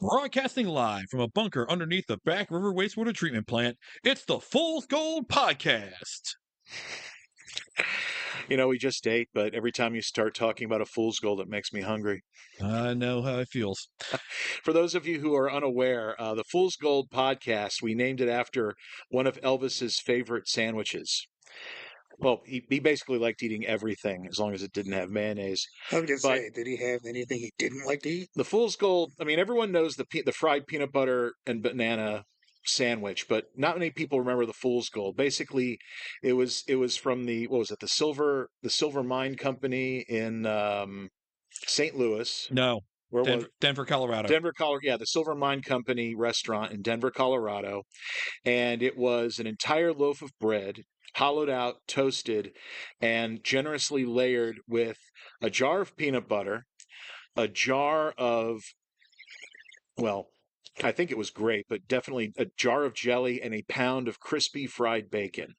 Broadcasting live from a bunker underneath the Back River Wastewater Treatment Plant, it's the Fool's Gold Podcast. You know, we just ate, but every time you start talking about a fool's gold, it makes me hungry. I know how it feels. For those of you who are unaware, the Fool's Gold podcast, we named it after one of Elvis's favorite sandwiches. Well, he basically liked eating everything as long as it didn't have mayonnaise. I was gonna But say, did he have anything he didn't like to eat? the Fool's Gold, I mean, everyone knows the fried peanut butter and banana sandwich, but not many people remember the Fool's Gold. Basically, it was from the what was it, the Silver Mine Company in St. Louis. No, Where was Denver, Colorado. Denver, Colorado? Yeah, the Silver Mine Company restaurant in Denver, Colorado, and it was an entire loaf of bread, hollowed out, toasted, and generously layered with a jar of peanut butter, a jar of, well, I think it was grape, but definitely a jar of jelly and a pound of crispy fried bacon.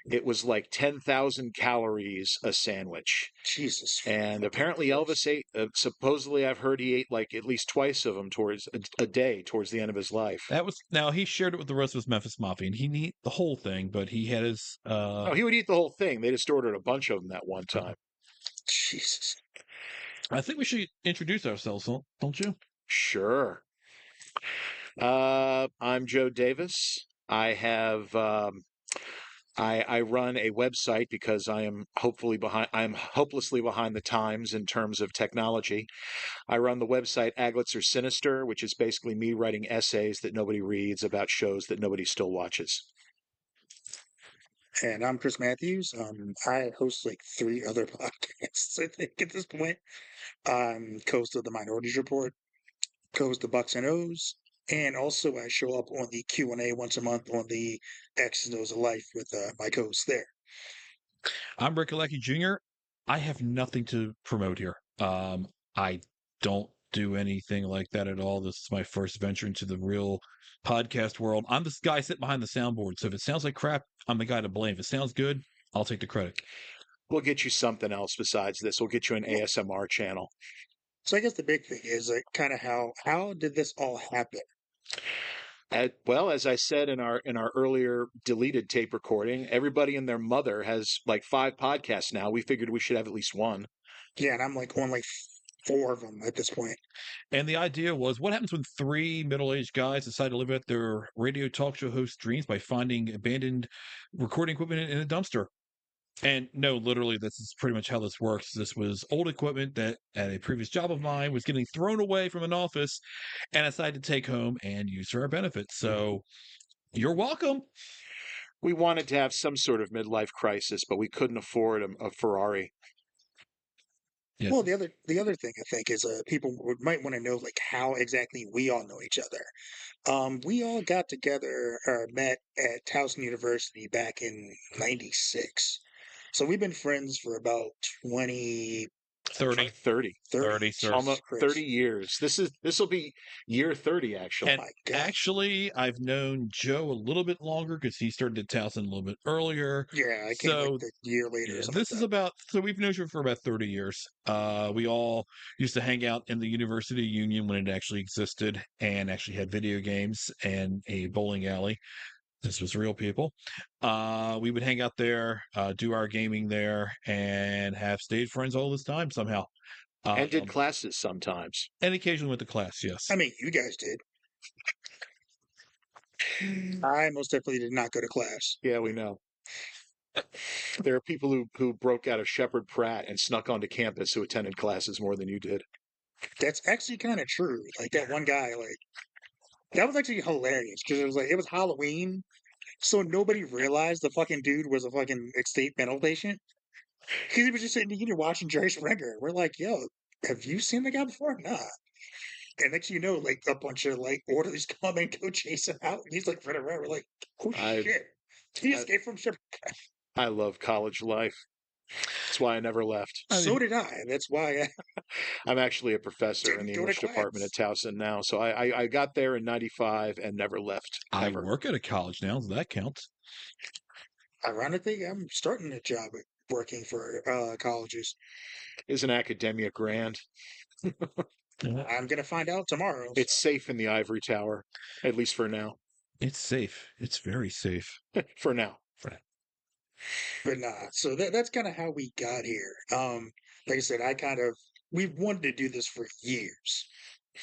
It was like 10,000 calories a sandwich. Jesus. And apparently Elvis ate, supposedly I've heard he ate like at least twice of them towards a day towards the end of his life. Now he shared it with the rest of his Memphis Mafia, and he didn't eat the whole thing, but he had his. No, he would eat the whole thing. They just ordered a bunch of them that one time. Jesus. I think we should introduce ourselves, don't you? Sure. I'm Joe Davis. I have I run a website because I am hopelessly behind the times in terms of technology. I run the website Aglets Are Sinister, which is basically me writing essays that nobody reads about shows that nobody still watches. And I'm Chris Matthews. I host like 3 other podcasts, I think, at this point. I'm host of the Minorities Report, host of Bucks and O's, and also I show up on the Q&A once a month on the X's and O's of Life with my co-host there. I'm Rick Alecki Jr. I have nothing to promote here. I don't do anything like that at all. This is my first venture into the real podcast world. I'm this guy sitting behind the soundboard. So if it sounds like crap, I'm the guy to blame. If it sounds good, I'll take the credit. We'll get you something else besides this. We'll get you an ASMR channel. So I guess the big thing is like kind of how did this all happen? Well, as I said in our earlier deleted tape recording, everybody and their mother has like 5 podcasts now. We figured we should have at least one. Yeah, and I'm like on like 4 of them at this point. And the idea was, what happens when 3 middle-aged guys decide to live out their radio talk show host dreams by finding abandoned recording equipment in a dumpster? And no, literally, this is pretty much how this works. This was old equipment that at a previous job of mine was getting thrown away from an office, and I decided to take home and use for our benefit. So you're welcome. We wanted to have some sort of midlife crisis, but we couldn't afford a Ferrari. Yes. Well, the other thing I think is people might want to know like how exactly we all know each other. We all got together or met at Towson University back in '96. So we've been friends for about 20, 30. 30. 30, sir. Almost Chris. 30 years. This will be year 30, actually. And my God. actually, I've known Joe a little bit longer because he started at Towson a little bit earlier. Yeah, I came So like the year later. yeah, or something this like is about, so we've known you for about 30 years. We all used to hang out in the University Union when it actually existed and actually had video games and a bowling alley. This was real people. We would hang out there, do our gaming there, and have stayed friends all this time somehow. And did classes sometimes. And occasionally went to class, yes. I mean, you guys did. I most definitely did not go to class. Yeah, we know. There are people who broke out of Shepherd Pratt and snuck onto campus who attended classes more than you did. That's actually kind of true. Like that one guy, like that was actually hilarious because it was Halloween, so nobody realized the fucking dude was a fucking state mental patient because he was just sitting here watching Jerry Springer. We're like, yo, have you seen the guy before? Nah. And next you know, like a bunch of like orderlies come and go chase him out, and he's like running around. We're like, oh shit, he escaped from Shepherd. I love college life. That's why I never left. So did I. That's why I'm actually a professor in the Didn't go to English department at Towson now. So I got there in '95 and never left. I Ever. work at a college now, so that counts. ironically, I'm starting a job working for colleges. Isn't academia grand? I'm gonna find out tomorrow. It's safe in the ivory tower, at least for now. It's safe. It's very safe. For now. But nah, so that's kind of how we got here. Like I said, we've wanted to do this for years,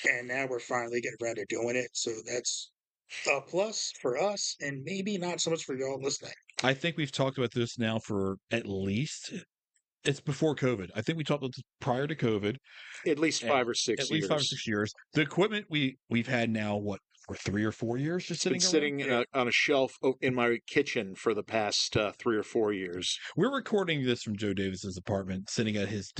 and now we're finally getting around to doing it. So that's a plus for us, and maybe not so much for y'all listening. I think we've talked about this now for at least it's before COVID. I think we talked about this prior to COVID. At least and 5 or 6 At least 5 or years. 6 years. The equipment we've had now what for 3 or 4 years just It's been sitting around? sitting on a shelf in my kitchen for the past 3 or 4 years. We're recording this from Joe Davis's apartment, sitting at his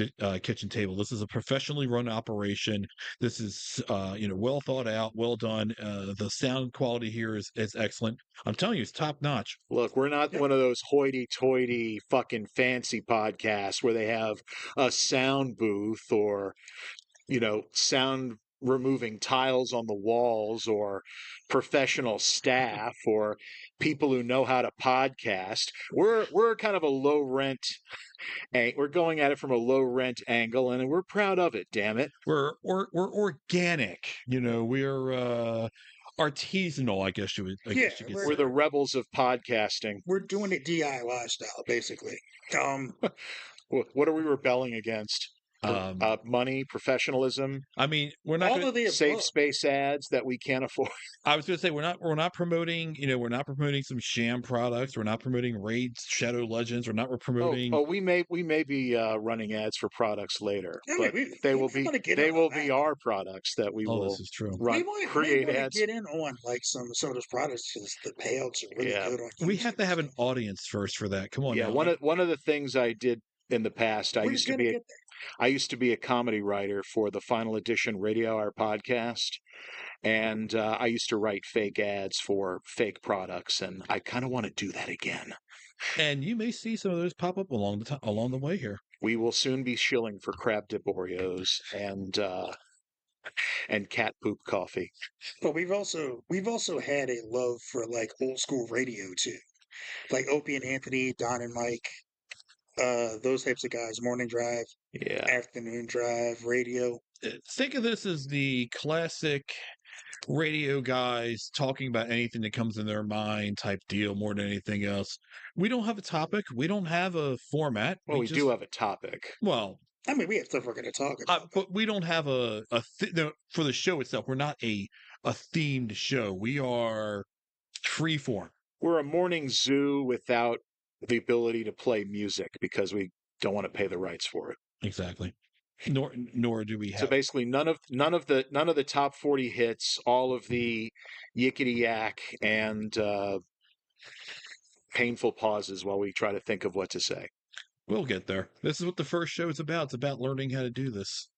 kitchen table. This is a professionally run operation. This is, well thought out, well done. The sound quality here is excellent. I'm telling you, it's top notch. Look, we're not Yeah. one of those hoity-toity fucking fancy podcasts where they have a sound booth or, sound removing tiles on the walls or professional staff or people who know how to podcast. We're kind of a low rent. We're going at it from a low rent angle, and we're proud of it. Damn it! We're organic. We're artisanal. I guess you could We're say. the rebels of podcasting. We're doing it DIY style, basically. What are we rebelling against? Money, professionalism, I mean, we're not all gonna, of the safe above. space ads that we can't afford. I was going to say we're not promoting we're not promoting some sham products. We're not promoting Raid's Shadow Legends. We're not promoting. We may be running ads for products later, I mean, but we they will might be wanna get they in will on be that. our products that we Oh, will this is true. We create want to ads. get in on like some of those products because the payouts are really Yeah. good on. We YouTube have to and have an stuff. audience first for that. Come on Yeah, now. one of the things I did in the past, We're just gonna get there. I used to be a comedy writer for the Final Edition Radio Hour podcast, and I used to write fake ads for fake products, and I kind of want to do that again. And you may see some of those pop up along the way here. We will soon be shilling for crab dip Oreos and cat poop coffee. But we've also had a love for like old school radio too, like Opie and Anthony, Don and Mike, those types of guys. Morning drive, Yeah. afternoon drive, radio. Think of this as the classic radio guys talking about anything that comes in their mind type deal more than anything else. We don't have a topic. We don't have a format. Well, we do have a topic. Well, I mean, we have stuff we're going to talk about. but we don't have for the show itself. We're not a themed show. We are free form. We're a morning zoo without the ability to play music because we don't want to pay the rights for it. Exactly. Nor do we have. So basically, none of the top 40 hits, all of the yickety yak and painful pauses while we try to think of what to say. We'll get there. This is what the first show is about. It's about learning how to do this.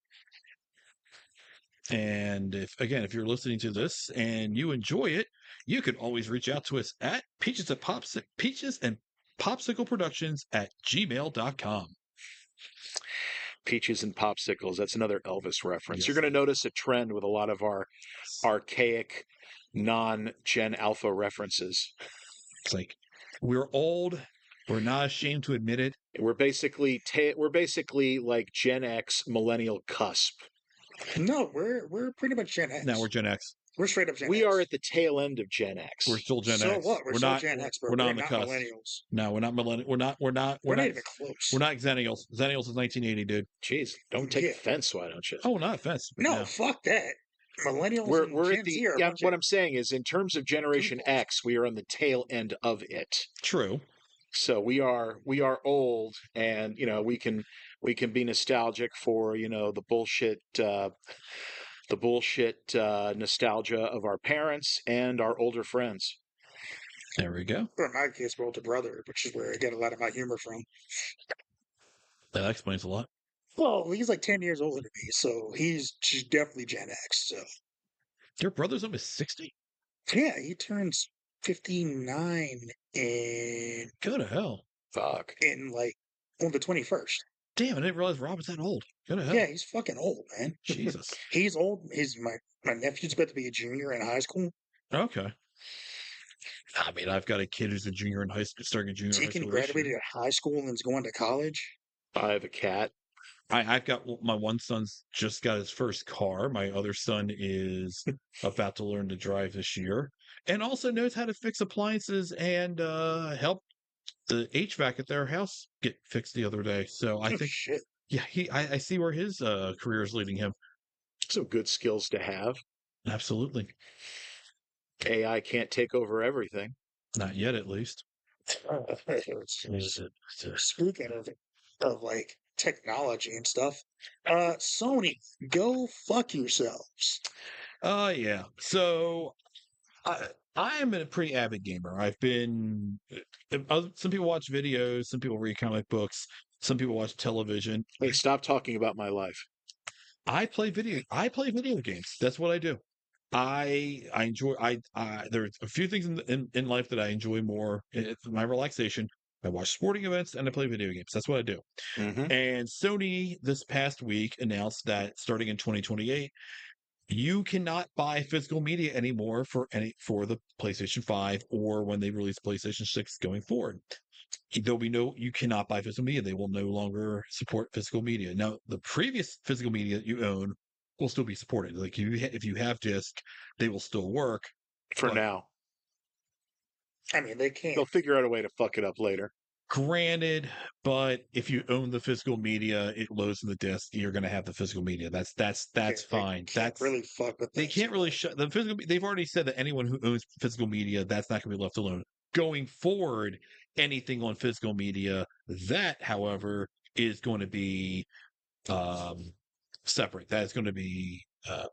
And if you're listening to this and you enjoy it, you can always reach out to us at Peaches and Popsicle Productions at gmail.com. Peaches and Popsicles. That's another Elvis reference. Yes. You're going to notice a trend with a lot of our archaic, non-Gen Alpha references. It's like we're old. We're not ashamed to admit it. We're basically like Gen X millennial cusp. No, we're pretty much Gen X. Now we're Gen X. We're straight up Gen X. We are at the tail end of Gen X. We're still Gen So X. what? We're still Gen X, but we're not on the not cusp. millennials. No, we're not millennial. We're not even close. We're not Xennials. Xennials is 1980, dude. Jeez, don't take Yeah. offense, why don't you? Oh, not offense. but No, fuck that. Millennials and We're Gen at the Z are a yeah. bunch What of I'm saying is, in terms of Generation goofballs. X, we are on the tail end of it. True. So we are old, and we can be nostalgic for the bullshit nostalgia of our parents and our older friends. There we go. or in my case, my older brother, which is where I get a lot of my humor from. That explains a lot. Well, he's like 10 years older than me, so he's definitely Gen X. So Your brother's almost 60? yeah, he turns 59 in Go to hell. Fuck. like on the 21st. Damn, I didn't realize Rob was that old. Go to hell. Yeah, he's fucking old, man. Jesus. He's old. My nephew's about to be a junior in high school. Okay. I mean, I've got a kid who's a junior in high school, starting a junior in high Deacon school. this year. graduated at high school and is going to college. I have a cat. I've got my one son's just got his first car. My other son is about to learn to drive this year, and also knows how to fix appliances and help the HVAC at their house get fixed the other day. So I Oh think, shit. yeah, I see where his career is leading him. Some good skills to have. Absolutely, AI can't take over everything. not yet, at least. Speaking of like technology and stuff, Sony, go fuck yourselves. Yeah. So I I am a pretty avid gamer. I've been some people watch videos, some people read comic books, some people watch television. Hey, stop talking about my life. I play video games. That's what I do. I enjoy there's a few things in life that I enjoy more. It's my relaxation. I watch sporting events and I play video games. That's what I do. Hmm. And Sony this past week announced that starting in 2028, you cannot buy physical media anymore for the PlayStation 5 or when they release PlayStation 6 going forward. There'll be no you cannot buy physical media. They will no longer support physical media. Now, the previous physical media that you own will still be supported. Like if you have disc, they will still work. For But now. I mean, they can't. They'll figure out a way to fuck it up later. granted, but if you own the physical media, it loads in the disc. You're going to have the physical media. That's They fine. can't really fuck with They that can't shit. really shut the physical. They've already said that anyone who owns physical media, that's not going to be left alone. Going forward, anything on physical media, that, however, is going to be um, separate. That is going to be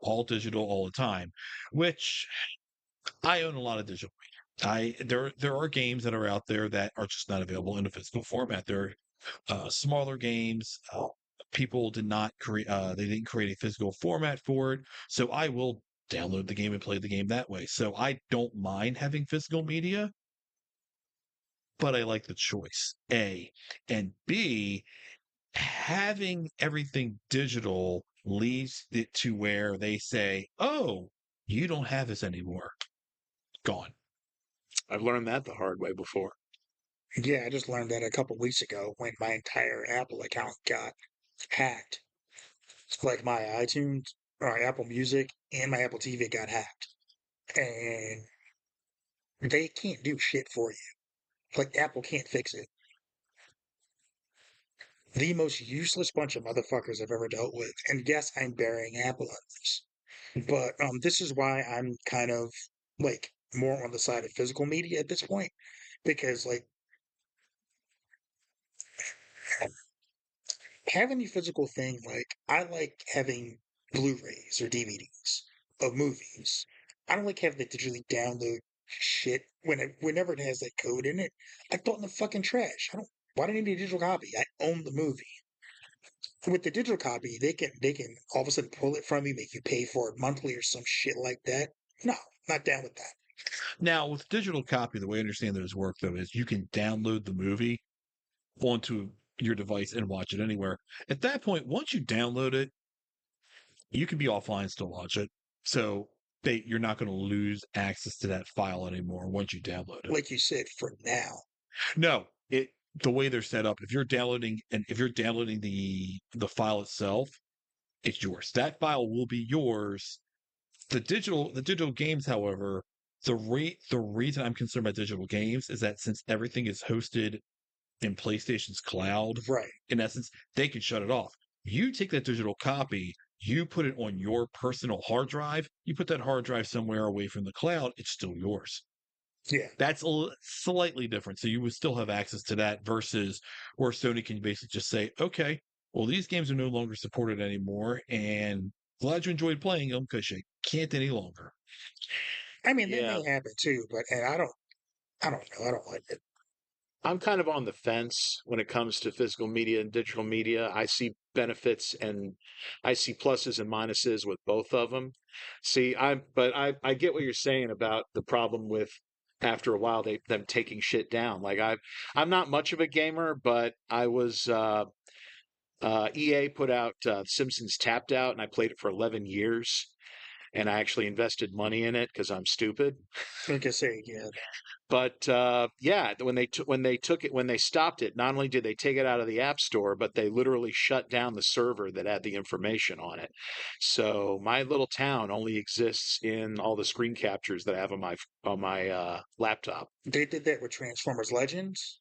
all digital all the time, which I own a lot of digital media. There are games that are out there that are just not available in a physical format. They're smaller games. People did not create. They didn't create a physical format for it, so I will download the game and play the game that way. So I don't mind having physical media, but I like the choice. A and B, having everything digital leads it to where they say, "Oh, you don't have this anymore. Gone." I've learned that the hard way before. Yeah, I just learned that a couple weeks ago when my entire Apple account got hacked. Like my iTunes or Apple Music and my Apple TV got hacked. And they can't do shit for you. Like Apple can't fix it. The most useless bunch of motherfuckers I've ever dealt with. And yes, I'm burying Apple on this. But this is why I'm kind of like more on the side of physical media at this point. Because like having a physical thing, like I like having Blu-rays or DVDs of movies. I don't like having to digitally download shit whenever it has that code in it. I throw it in the fucking trash. I don't. Why do I need a digital copy? I own the movie. With the digital copy, they can all of a sudden pull it from you, make you pay for it monthly or some shit like that. No, not down with that. Now, with digital copy, the way I understand those work though is you can download the movie onto your device and watch it anywhere. At that point, once you download it, you can be offline and still watch it. So you're not going to lose access to that file anymore once you download it. Like you said, for now. No, the way they're set up, if you're downloading the file itself, it's yours. That file will be yours. The digital games, however, the reason I'm concerned about digital games is that since everything is hosted in PlayStation's cloud, Right. in essence, they can shut it off. You take that digital copy, you put it on your personal hard drive, you put that hard drive somewhere away from the cloud, it's still yours. Yeah. That's slightly different. So you would still have access to that versus where Sony can basically just say, okay, well, these games are no longer supported anymore, and glad you enjoyed playing them because you can't any longer. I mean, that Yeah, may happen too, but and I don't know. I don't like it. I'm kind of on the fence when it comes to physical media and digital media. I see benefits and I see pluses and minuses with both of them. But I get what you're saying about the problem with after a while them taking shit down. I'm not much of a gamer, but I was EA put out Simpsons Tapped Out and I played it for 11 years. and I actually invested money in it because I'm stupid. Like I say, yeah, But yeah, when they stopped it, not only did they take it out of the App Store, but they literally shut down the server that had the information on it. So my little town only exists in all the screen captures that I have on my laptop. they did that with Transformers Legends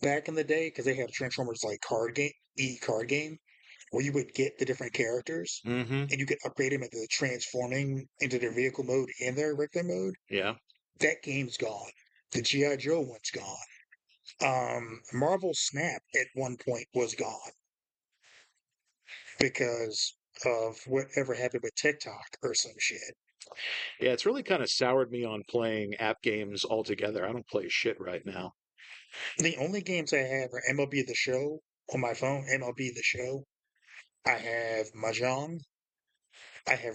back in the day because they had a Transformers like card game where you would get the different characters Hmm. and you could upgrade them into transforming into their vehicle mode and their regular mode. Yeah. That game's gone. The G.I. Joe one's gone. Marvel Snap at one point was gone because of whatever happened with TikTok or some shit. Yeah, it's really kind of soured me on playing app games altogether. I don't play shit right now. The only games I have are MLB The Show on my phone, MLB The Show. I have Mahjong. I have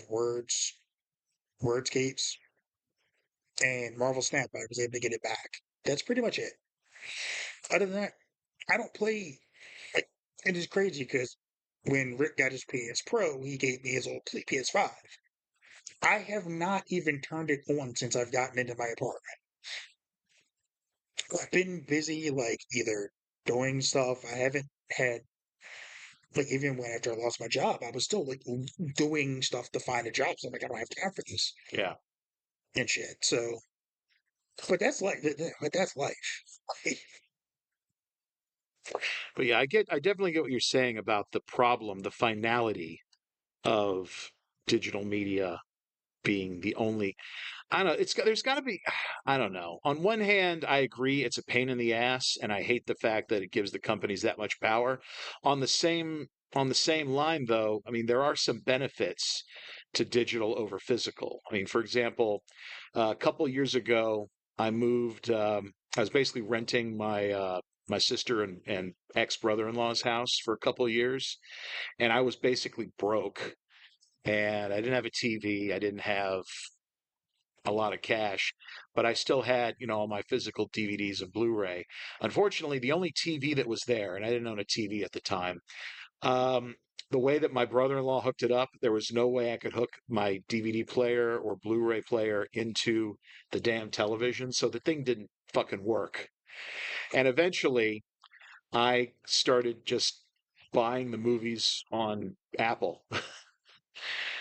Wordscapes, and Marvel Snap. I was able to get it back. That's pretty much it. Other than that, I don't play. Like, it is crazy because when Rick got his PS Pro, he gave me his old PS5. I have not even turned it on since I've gotten into my apartment. I've been busy, like either doing stuff. I haven't had like even when after I lost my job, I was still like doing stuff to find a job. So I'm like, I don't have time for this Yeah. and shit. So, but that's life. But that's life. But yeah, I definitely get what you're saying about the problem, the finality of digital media being the only. I don't know. There's got to be. I don't know. On one hand, I agree it's a pain in the ass, and I hate the fact that it gives the companies that much power. On the same line, though, I mean there are some benefits to digital over physical. I mean, for example, a couple years ago, I moved. I was basically renting my sister and ex brother-in-law's house for a couple of years, and I was basically broke, and I didn't have a TV. I didn't have a lot of cash, but I still had, all my physical DVDs and Blu-ray. Unfortunately, the only TV that was there, and I didn't own a TV at the time, um, the way that my brother-in-law hooked it up, there was no way I could hook my DVD player or Blu-ray player into the damn television, so the thing didn't fucking work. And eventually, I started just buying the movies on Apple.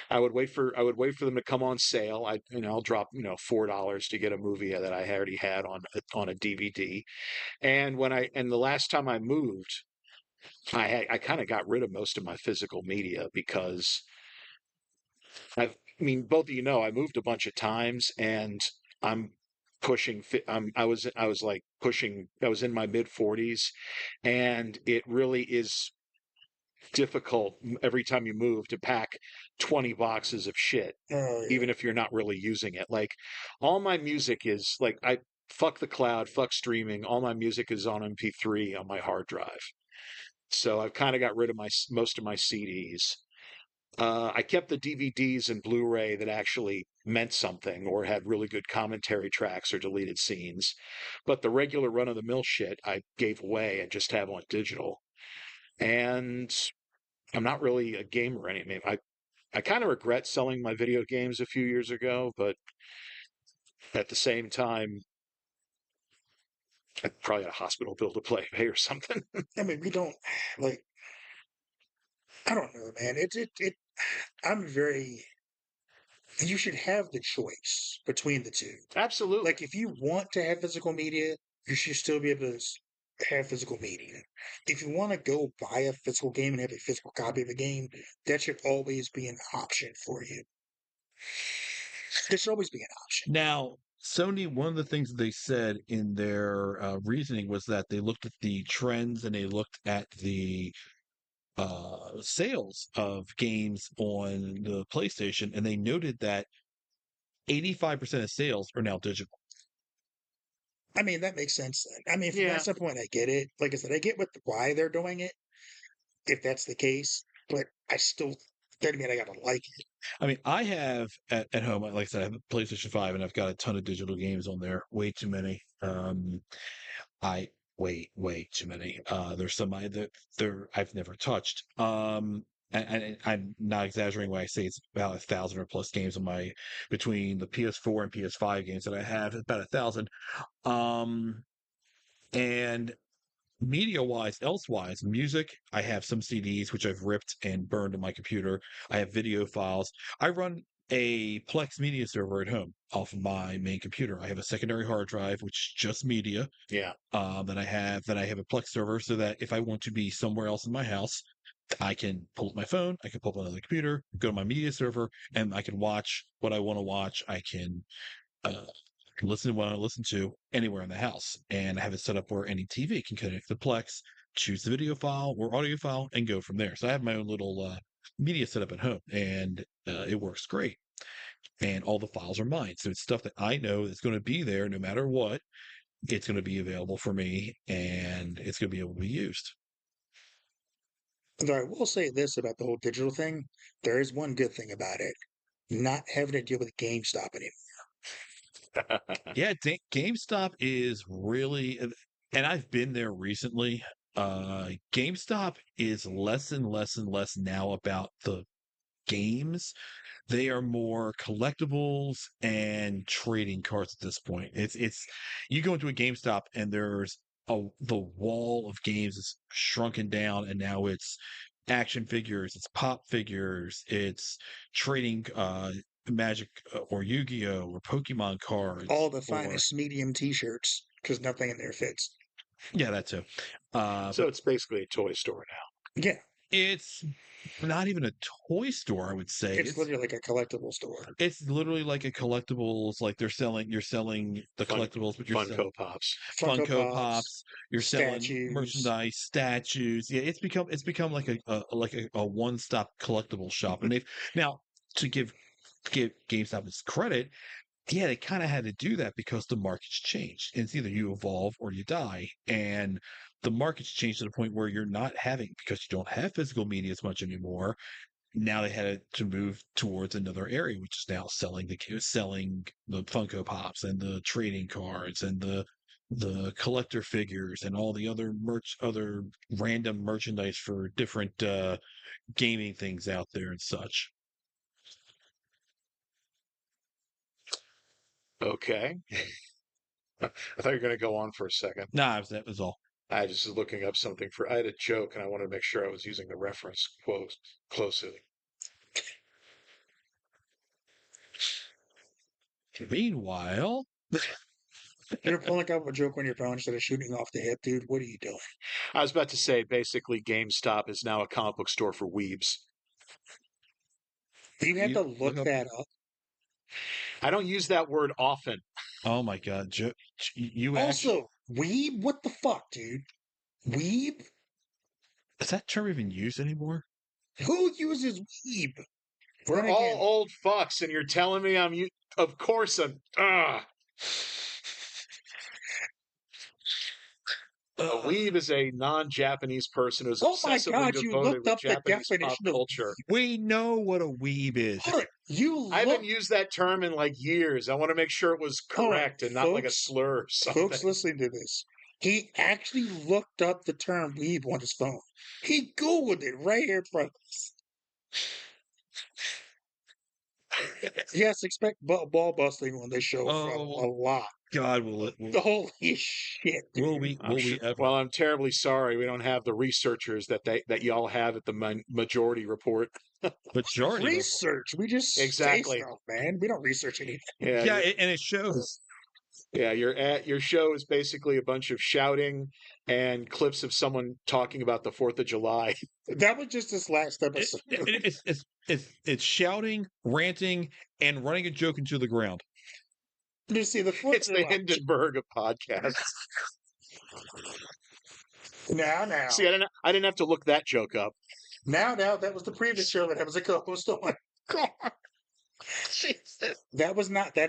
I would wait for them to come on sale. I'll drop, $4 to get a movie that I already had on a DVD. And the last time I moved, I kind of got rid of most of my physical media because I mean, both of you know, I moved a bunch of times and I'm pushing, I was like pushing, I was in my mid 40s, and it really is difficult every time you move to pack 20 boxes of shit, Oh yeah. even if you're not really using it. Like all my music is like, I fuck the cloud, fuck streaming. All my music is on MP3 on my hard drive. So I've kind of got rid of most of my CDs. I kept the DVDs and Blu-ray that actually meant something or had really good commentary tracks or deleted scenes. But the regular run-of-the-mill shit I gave away and just have on digital. And I'm not really a gamer anymore. I kind of regret selling my video games a few years ago, but at the same time, I probably had a hospital bill to pay or something. I mean, we don't like. I don't know, man. It. I'm very. You should have the choice between the two. Absolutely. Like, if you want to have physical media, you should still be able to have physical media. If you want to go buy a physical game and have a physical copy of a game, that should always be an option for you. There should always be an option. Now, Sony, one of the things that they said in their reasoning was that they looked at the trends and they looked at the sales of games on the PlayStation, and they noted that 85% of sales are now digital. I mean, that makes sense. I mean, from Yeah. that standpoint, I get it. Like I said, I get why they're doing it, if that's the case. But I still, that mean I gotta like it. I mean, I have at home, like I said, I have a PlayStation 5 and I've got a ton of digital games on there. Way too many. I way too many. There's some that I've never touched. and I'm not exaggerating when I say it's about 1,000 or plus games on my between the PS4 and PS5 games that I have. It's about 1,000. Um, and media-wise, elsewise, music, I have some CDs which I've ripped and burned on my computer. I have video files. I run a Plex media server at home off of my main computer. I have a secondary hard drive, which is just media. Yeah. That I have a Plex server so that if I want to be somewhere else in my house, I can pull up my phone, I can pull up another computer, go to my media server, and I can watch what I want to watch. I can uh, listen to what I listen to anywhere in the house. And I have it set up where any TV can connect to Plex, choose the video file or audio file, and go from there. So I have my own little media set up at home, and it works great. And all the files are mine. So it's stuff that I know is going to be there no matter what. It's going to be available for me, and it's going to be able to be used. Though I will say this about the whole digital thing, there is one good thing about it. Not having to deal with GameStop anymore. Yeah, GameStop is really, and I've been there recently. GameStop is less and less and less now about the games. They are more collectibles and trading cards at this point. It's you go into a GameStop and there's the wall of games is shrunken down, and now it's action figures, it's pop figures, it's trading Magic or Yu-Gi-Oh or Pokemon All cards the or finest medium T-shirts because nothing in there fits. yeah, that too. So But it's basically a toy store now. Yeah, it's not even a toy store, I would say. it's literally like a collectible store. It's literally like a collectibles, like you're selling the Fun, collectibles, but you're selling Funko Pops. Funko Funko Pops, Pops, you're selling statues. merchandise, statues. Yeah, it's become like a one-stop collectible shop. And they've now to give GameStop its credit, yeah, they kind of had to do that because the market's changed. And it's either you evolve or you die. And the market's changed to the point where you're not having, because you don't have physical media as much anymore. Now they had to move towards another area, which is now selling the Funko Pops and the trading cards and the collector figures and all the other random merchandise for different gaming things out there and such. Okay. I thought you were going to go on for a second. Nah, that was all. I just was looking up something for. I had a joke and I wanted to make sure I was using the reference quote closely. Meanwhile, You're pulling up a joke on your phone instead of shooting off the hip, dude. What are you doing? I was about to say basically GameStop is now a comic book store for weebs. You have you to look look up. that up. I don't use that word often. Oh my God, you actually Also, weeb? What the fuck, dude? Weeb? is that term even used anymore? Who uses weeb? We're Then all again, old fucks, and you're telling me of course I'm. A weeb is a non-Japanese person who's oh my obsessively god, you devoted looked with up the Japanese pop definition of culture. We know what a weeb is. Hold on, you I haven't look. used that term in like years. I want to make sure it was Hold on, correct and not like a folks. slur or something. Folks listening to this, he actually looked up the term weeb on his phone. He Googled it right here in front of us. Yes, expect ball busting on this show from Oh a lot. God, Holy shit, dude. will we ever? Well, I'm terribly sorry we don't have the researchers that y'all have at the majority report. Majority of it. Research. We just say Exactly. stuff, man. We don't research anything. Yeah, Yeah, and it shows. yeah. Your show is basically a bunch of shouting and clips of someone talking about the 4th of July. That was just this last episode. It's shouting, ranting, and running a joke into the ground. You see, the 4th It's the Hindenburg of podcasts. Now. See, I didn't have to look that joke up. Now, that was the previous show that I was a co-host on. Jesus. That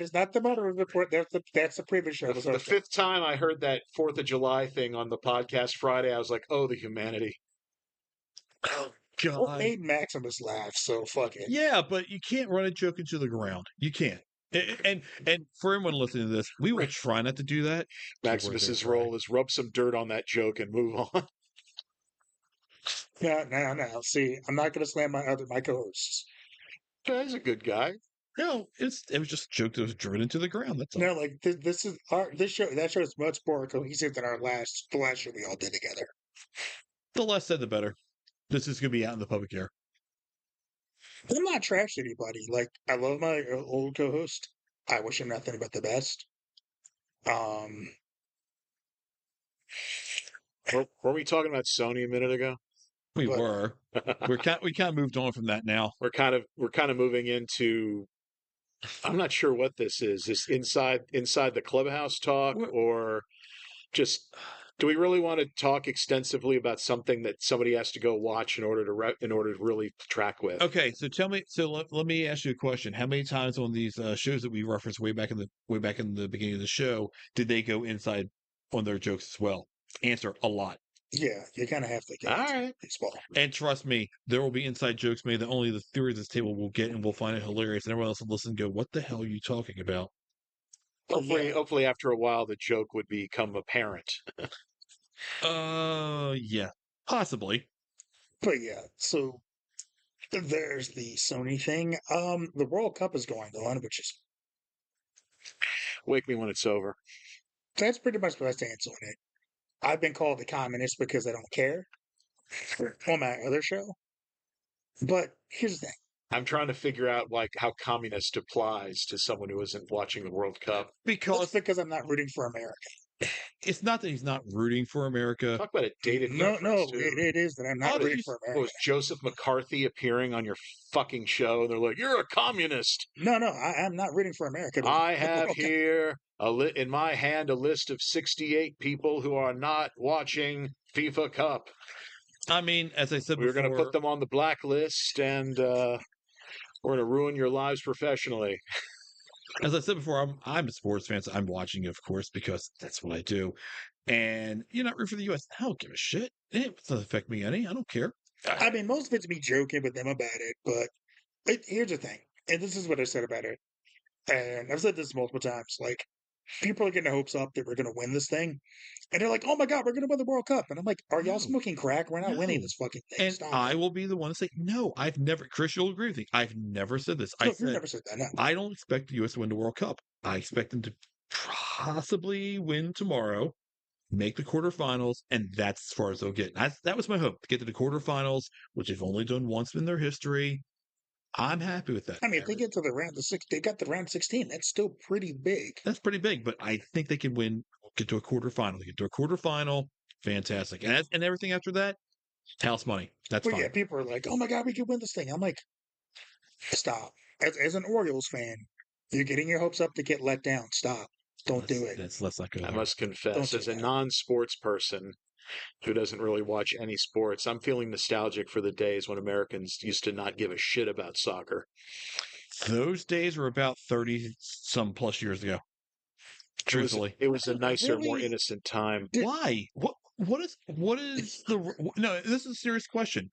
is not the Murder Report. That's the previous show. The fifth time I heard that 4th of July thing on the podcast Friday, I was like, oh, the humanity. Oh What God. made Maximus laugh? So fuck it. Yeah, but you can't run a joke into the ground. You can't. And for everyone listening to this, we will try not to do that. Maximus's role is rub some dirt on that joke and move on. No. See, I'm not going to slam my co-hosts. He's a good guy. No, it was just a joke that was driven into the ground. That's all. No, like this is this show. That show is much more cohesive than the last show we all did together. The less said, the better. This is going to be out in the public air. I'm not trash anybody. Like I love my old co-host. I wish him nothing but the best. Um, Were we talking about Sony a minute ago? We But- were. We kind of moved on from that now. We're kind of moving into. I'm not sure what this is. This inside the clubhouse talk, What- or just do we really want to talk extensively about something that somebody has to go watch in order to really track with? Okay, so tell me. So let me ask you a question. How many times on these shows that we referenced way back in the beginning of the show did they go inside on their jokes as well? Answer: a lot. yeah, you kind of have to get All right. baseball. And trust me, there will be inside jokes made that only the theory of this table will get, and we'll find it hilarious. And everyone else will listen and go, "What the hell are you talking about?" Hopefully, Yeah. hopefully, after a while, the joke would become apparent. Yeah, possibly. But yeah, so there's the Sony thing. The World Cup is going on, which is Wake me when it's over. that's pretty much my stance on it. I've been called a communist because I don't care on my other show. But here's the thing. I'm trying to figure out like how communist applies to someone who isn't watching the World Cup. That's Because because I'm not rooting for America. it's not that he's not rooting for America. Talk about a dated No, reference, too. it is that I'm not How did rooting you- for What America. was Joseph McCarthy appearing on your fucking show? And they're like, "You're a communist." No, I'm not rooting for America. to I win the have World Cup. here in my hand a list of 68 people who are not watching FIFA Cup. I mean, as I said We're before, going to put them on the blacklist, and we're going to ruin your lives professionally. as I said before, I'm a sports fan, so I'm watching it, of course, because that's what I do. And you're not rooting for the U.S. I don't give a shit. It doesn't affect me any. I don't care. I mean, most of it's me joking with them about it, but here's the thing, and this is what I said about it, and I've said this multiple times. Like, people are getting hopes up that we're going to win this thing, and they're like, "Oh my god, we're going to win the World Cup," and I'm like, "Are y'all No. smoking crack? We're not winning No. this fucking thing." And Stop. I will be the one to say, no, I've never, Chris, you'll agree with me. I've never said this. I No, you said, never said that. No. I don't expect the U.S. to win the World Cup. I expect them to possibly win tomorrow, make the quarterfinals, and that's as far as they'll get. That was my hope, to get to the quarterfinals, which they've only done once in their history. I'm happy with that. I mean, if they get to the round of six, they got the round 16. That's still pretty big. That's pretty big, but I think they can win, get to a quarterfinal. They get to a quarterfinal, fantastic. And everything after that, house money. That's But fine. yeah, people are like, "Oh my god, we could win this thing." I'm like, stop. As an Orioles fan, you're getting your hopes up to get let down. Stop. Don't do it. Let's not go I there. must confess, do as a that. non-sports person who doesn't really watch any sports, I'm feeling nostalgic for the days when Americans used to not give a shit about soccer. Those days were about 30 some plus years ago. Truthfully. It was a nicer, more Really? innocent time. Why? What is the no, this is a serious question.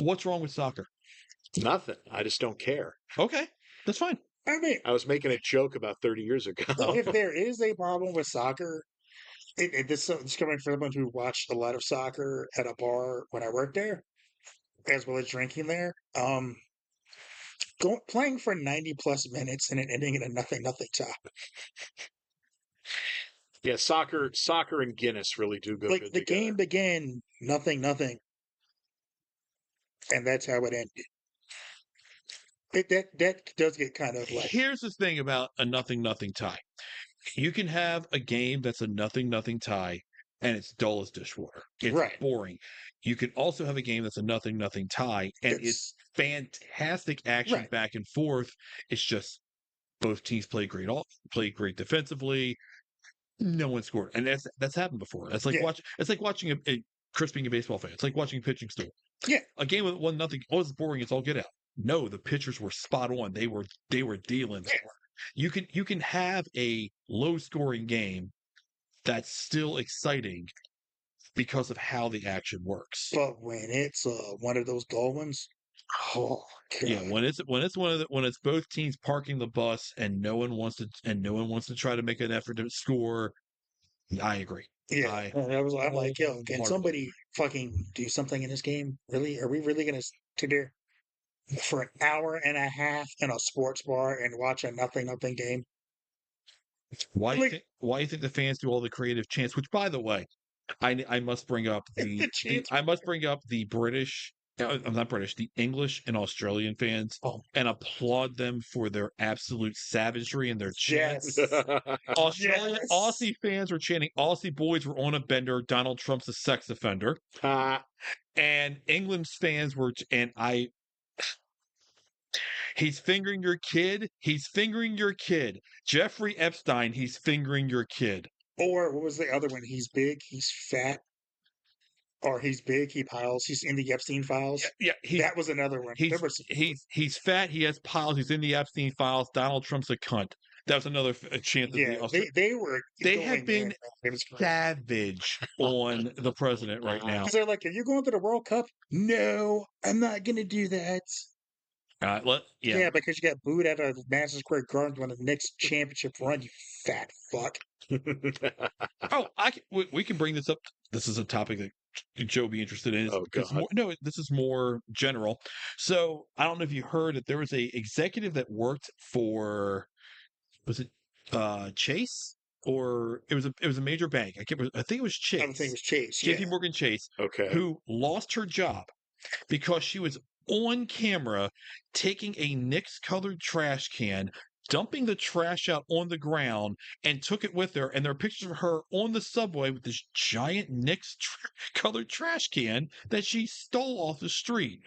What's wrong with soccer? Nothing. I just don't care. Okay, that's fine. I mean, I was making a joke about 30 years ago. if there is a problem with soccer, this is coming from someone who watched a lot of soccer at a bar when I worked there, as well as drinking there. Playing for 90 plus minutes and it ending in a nothing tie. Yeah, soccer and Guinness really do go Like good the together. game began nothing, and that's how it ended. That does get kind of like Here's the thing about a nothing tie. You can have a game that's a nothing tie and it's dull as dishwater. It's Right. boring. You can also have a game that's a nothing tie and it's fantastic action Right. back and forth. It's just both teams play great defensively. No one scored, and that's happened before. It's like Yeah. It's like watching Chris being a baseball fan. It's like watching a pitching stool. Yeah. A game with 1-0. Oh, it's boring. It's all get out. No, the pitchers were spot on. They were dealing. Yeah. You can have a low scoring game that's still exciting because of how the action works. But when it's one of those dull ones, oh god. Yeah, when it's both teams parking the bus and no one wants to try to make an effort to score. I agree. Yeah, and I'm like, yo, can wholeheartedly somebody fucking do something in this game? Really? Are we really gonna sit there for an hour and a half in a sports bar and watch a nothing game? Like Why you think the fans do all the creative chants? Which, by the way, I must bring up the chance. the British. I'm not British. The English and Australian fans, Oh, and applaud them for their absolute savagery and their chants. yes. Australian Yes. Aussie fans were chanting, "Aussie boys were on a bender. Donald Trump's a sex offender," Ah, and England's fans were, he's fingering your kid. He's fingering your kid. Jeffrey Epstein. He's fingering your kid. Or what was the other one? He's big, he's fat, or he's big, he piles. He's in the Epstein files. Yeah, That was another one. There was he's fat. He has piles. He's in the Epstein files. Donald Trump's a cunt. That was another chant that yeah, they were they going have in, been man. It was crazy. savage on the president right now. 'Cause they're like, "Are you going to the World Cup?" "No, I'm not gonna do that." Yeah, because you got booed out of Madison Square Garden when the Knicks championship run, you fat fuck. Oh, we can bring this up. This is a topic that Joe be interested in. Oh, God. This is more general. So I don't know if you heard that there was a executive that worked for, was it Chase, or it was a major bank. I think it was I would think it Chase, was Chase. J.P. Yeah. Morgan Chase, Okay. who lost her job because she was on camera taking a Knicks colored trash can, dumping the trash out on the ground, and took it with her. And there are pictures of her on the subway with this giant Knicks colored trash can that she stole off the street.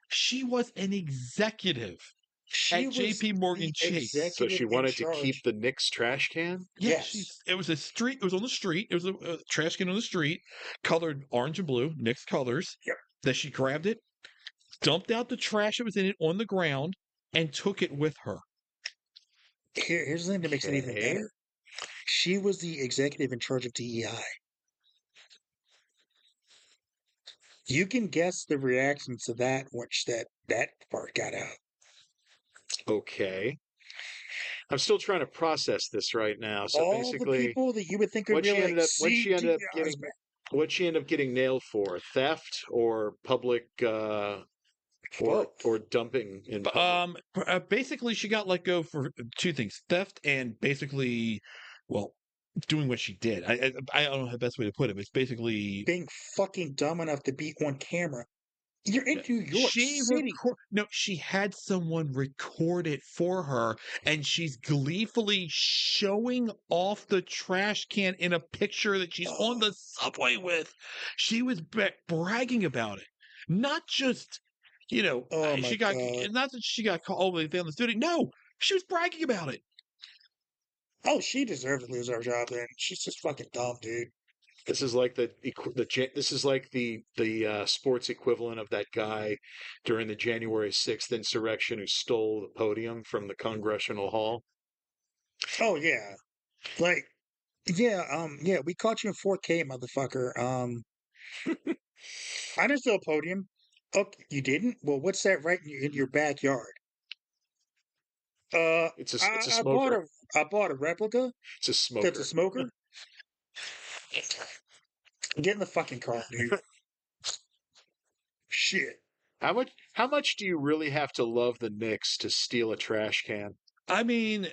She was an executive She at was J.P. Morgan the Chase. So executive she in wanted to charge. keep the Knicks trash can? Yeah, Yes. it was a street. It was on the street. It was a trash can on the street, colored orange and blue, Knicks colors. Yep. That she grabbed it, dumped out the trash that was in it on the ground, and took it with her. Here's the thing that makes it even Okay. better. She was the executive in charge of DEI. You can guess the reaction to that once that part got out. Okay. I'm still trying to process this right now. So All the basically, people that you would think would what be she like, ended up what "See, she ended up DEI is getting bad." what she ended up getting nailed for? Theft or public or dumping in public? Basically, she got let go for two things: theft and basically, well, doing what she did. I don't know the best way to put it, but it's basically Being fucking dumb enough to be on camera. You're in New York City. she had someone record it for her, and she's gleefully showing off the trash can in a picture that she's on the subway with. She was bragging about it, not just Oh my she got God. not that she got called all the way down the studio. No, she was bragging about it. Oh, she deserved to lose her job then. She's just fucking dumb, dude. This is like this is like the sports equivalent of that guy during the January 6th insurrection who stole the podium from the Congressional Hall. Oh yeah. Like, yeah, we caught you in 4K, motherfucker. I didn't steal a podium. Oh, you didn't? Well, what's that right in your backyard? It's a I smoker. bought a replica. It's a smoker. That's a smoker. Get in the fucking car, dude. Shit. How much do you really have to love the Knicks to steal a trash can? I mean,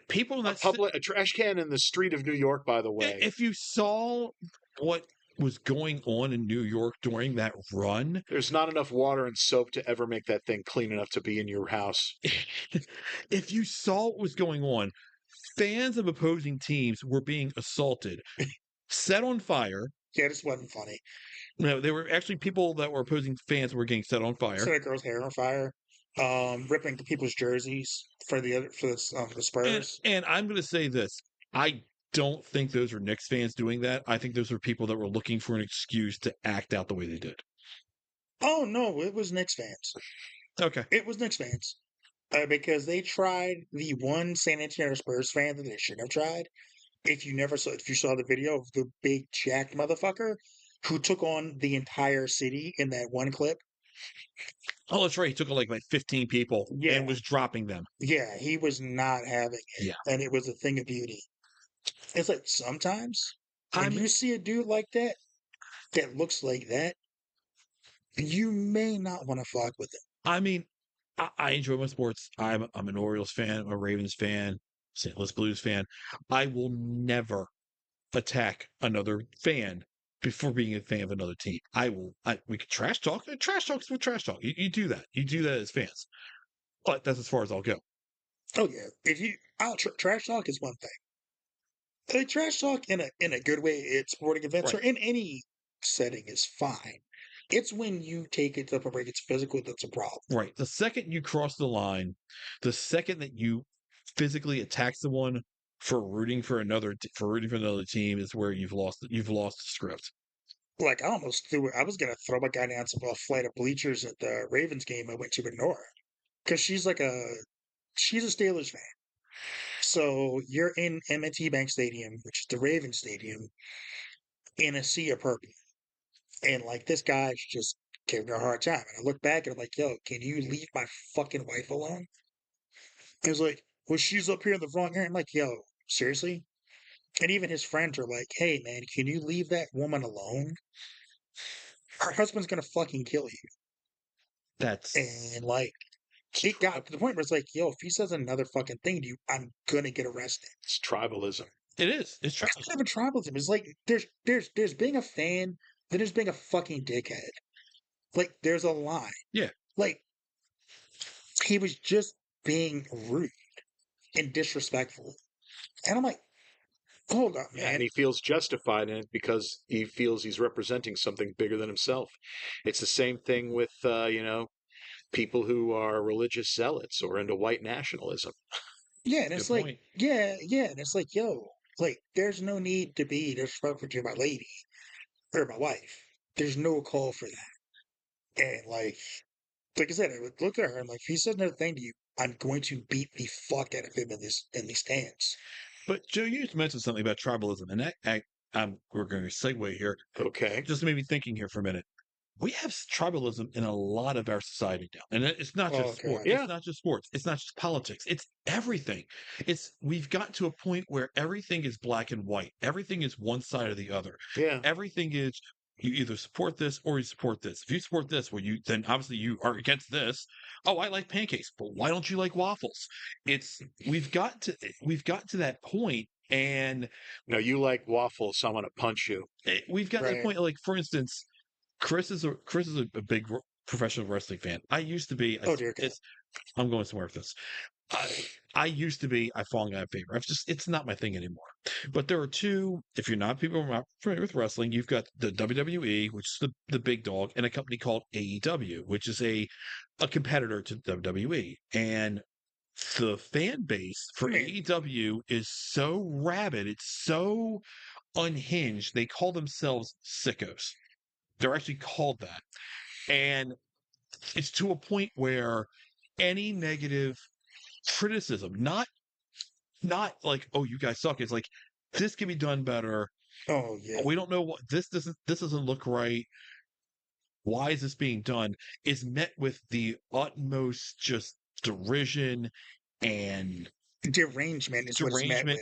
people in that A trash can in the street of New York, by the way. if you saw what was going on in New York during that run, There's not enough water and soap to ever make that thing clean enough to be in your house. if you saw what was going on, fans of opposing teams were being assaulted, set on fire. Yeah, this wasn't funny. No, there were actually people that were opposing fans were getting set on fire. Set a girl's hair on fire. Ripping people's jerseys for the Spurs. And I'm going to say this: I don't think those are Knicks fans doing that. I think those are people that were looking for an excuse to act out the way they did. Oh no, it was Knicks fans. Okay. It was Knicks fans. Because they tried the one San Antonio Spurs fan that they shouldn't have tried. If you saw the video of the big jacked motherfucker who took on the entire city in that one clip. Oh, that's right. He took like 15 people and was dropping them. Yeah, he was not having it. Yeah. And it was a thing of beauty. It's like sometimes when you see a dude like that, that looks like that, you may not want to fuck with it. I mean, I enjoy my sports. I'm an Orioles fan, I'm a Ravens fan, St. Louis Blues fan. I will never attack another fan before being a fan of another team. We could trash talk. Trash talk's with trash talk. You do that. You do that as fans. But that's as far as I'll go. Oh yeah, if you trash talk is one thing. Like, trash talk in a good way at sporting events or Right. in any setting is fine. It's when you take it to the point where it gets physical that's a problem. Right. The second you cross the line, the second that you physically attack someone for rooting for another team is where you've lost the script. Like, I almost threw it. I was gonna throw my guy down some a flight of bleachers at the Ravens game I went to with Nora, because she's a Steelers fan. So you're in M&T Bank Stadium, which is the Ravens Stadium, in a sea of purple, and like this guy's just giving her a hard time. And I look back and I'm like, "Yo, can you leave my fucking wife alone?" He was like, "Well, she's up here in the front here." I'm like, "Yo, seriously?" And even his friends are like, "Hey, man, can you leave that woman alone? Her husband's gonna fucking kill you." That's And like, it got to the point where it's like, "Yo, if he says another fucking thing to you, I'm gonna get arrested." It's tribalism. it is. It's It's not even tribalism. It's like there's being a fan, then there's being a fucking dickhead. Like, there's a line. Yeah. Like, he was just being rude and disrespectful. And I'm like, hold up, Yeah, and man. he feels justified in it because he feels he's representing something bigger than himself. It's the same thing with people who are religious zealots or into white nationalism. Yeah, and Good it's like, point. yeah, and it's like, yo, like, there's no need to be disrespectful to my lady or my wife. There's no call for that. And like I said, I would look at her and like, if he says another thing to you, I'm going to beat the fuck out of him in these stands. But Joe, you just mentioned something about tribalism, and we're going to segue here. Okay. Just made me thinking here for a minute. We have tribalism in a lot of our society now, and it's not Oh just sport. god. It's Yeah. not just sports. It's not just politics. It's everything. We've got to a point where everything is black and white. Everything is one side or the other. Yeah. Everything is you either support this or you support this. If you support this, well, then obviously you are against this. Oh, I like pancakes, but why don't you like waffles? It's we've got to that point, and No, you like waffles, so I'm gonna punch you. we've got to the Right. point. Like for instance, Chris is a big professional wrestling fan. I used to be. Oh dear god. I'm going somewhere with this. I I used to be. I've fallen out of favor. It's not my thing anymore. But there are two. If you're not people who are not familiar with wrestling, you've got the WWE, which is the big dog, and a company called AEW, which is a competitor to WWE. And the fan base I for mean, AEW is so rabid. It's so unhinged. They call themselves sickos. They're actually called that. And it's to a point where any negative criticism, not like, oh, you guys suck. It's like this can be done better. oh yeah. We don't know what this doesn't look right. Why is this being done? Is met with the utmost just derision and Derangement is what it's met derangement.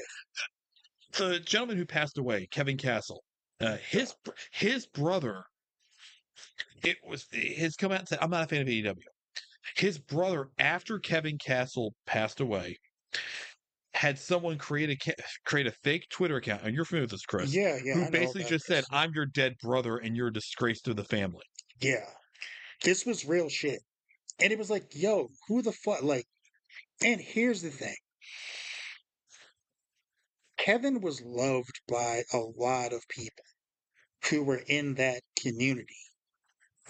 with. The gentleman who passed away, Kevin Castle, his brother, his come out and said, "I'm not a fan of AEW." His brother, after Kevin Castle passed away, had someone create a fake Twitter account, and you're familiar with this, Chris, Yeah, who I know basically about just said, this. "I'm your dead brother, and you're a disgrace to the family." Yeah. This was real shit. And it was like, yo, who the fuck like, and here's the thing. Kevin was loved by a lot of people who were in that community.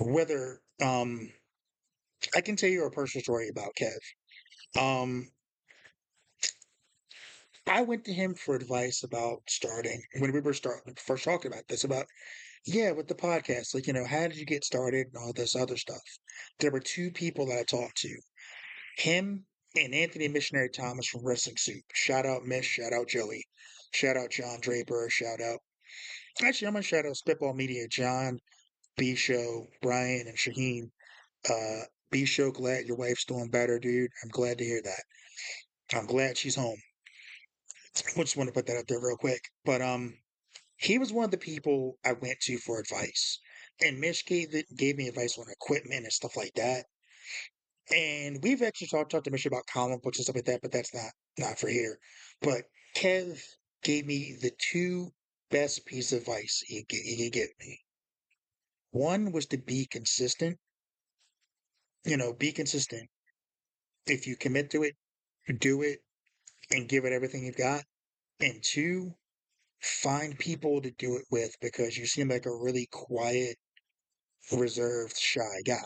Whether I can tell you a personal story about Kev. Um I went to him for advice about starting when we were first talking about this, about yeah, with the podcast, like, how did you get started and all this other stuff. There were two people that I talked to. Him and Anthony Missionary Thomas from Wrestling Soup. Shout out Mish, shout out Joey. Shout out John Draper, shout out. Actually, I'm gonna shout out Spitball Media, John, B Show, Brian, and Shaheen. Uh, B Show, glad your wife's doing better, dude. I'm glad to hear that. I'm glad she's home. I just want to put that out there real quick. But he was one of the people I went to for advice. And Mitch gave me advice on equipment and stuff like that. And we've actually talked to Mitch about comic books and stuff like that, but that's not for here. But Kev gave me the two best piece of advice he could give me. One was to be consistent. Be consistent. If you commit to it, do it and give it everything you've got. And two, find people to do it with because you seem like a really quiet, reserved, shy guy.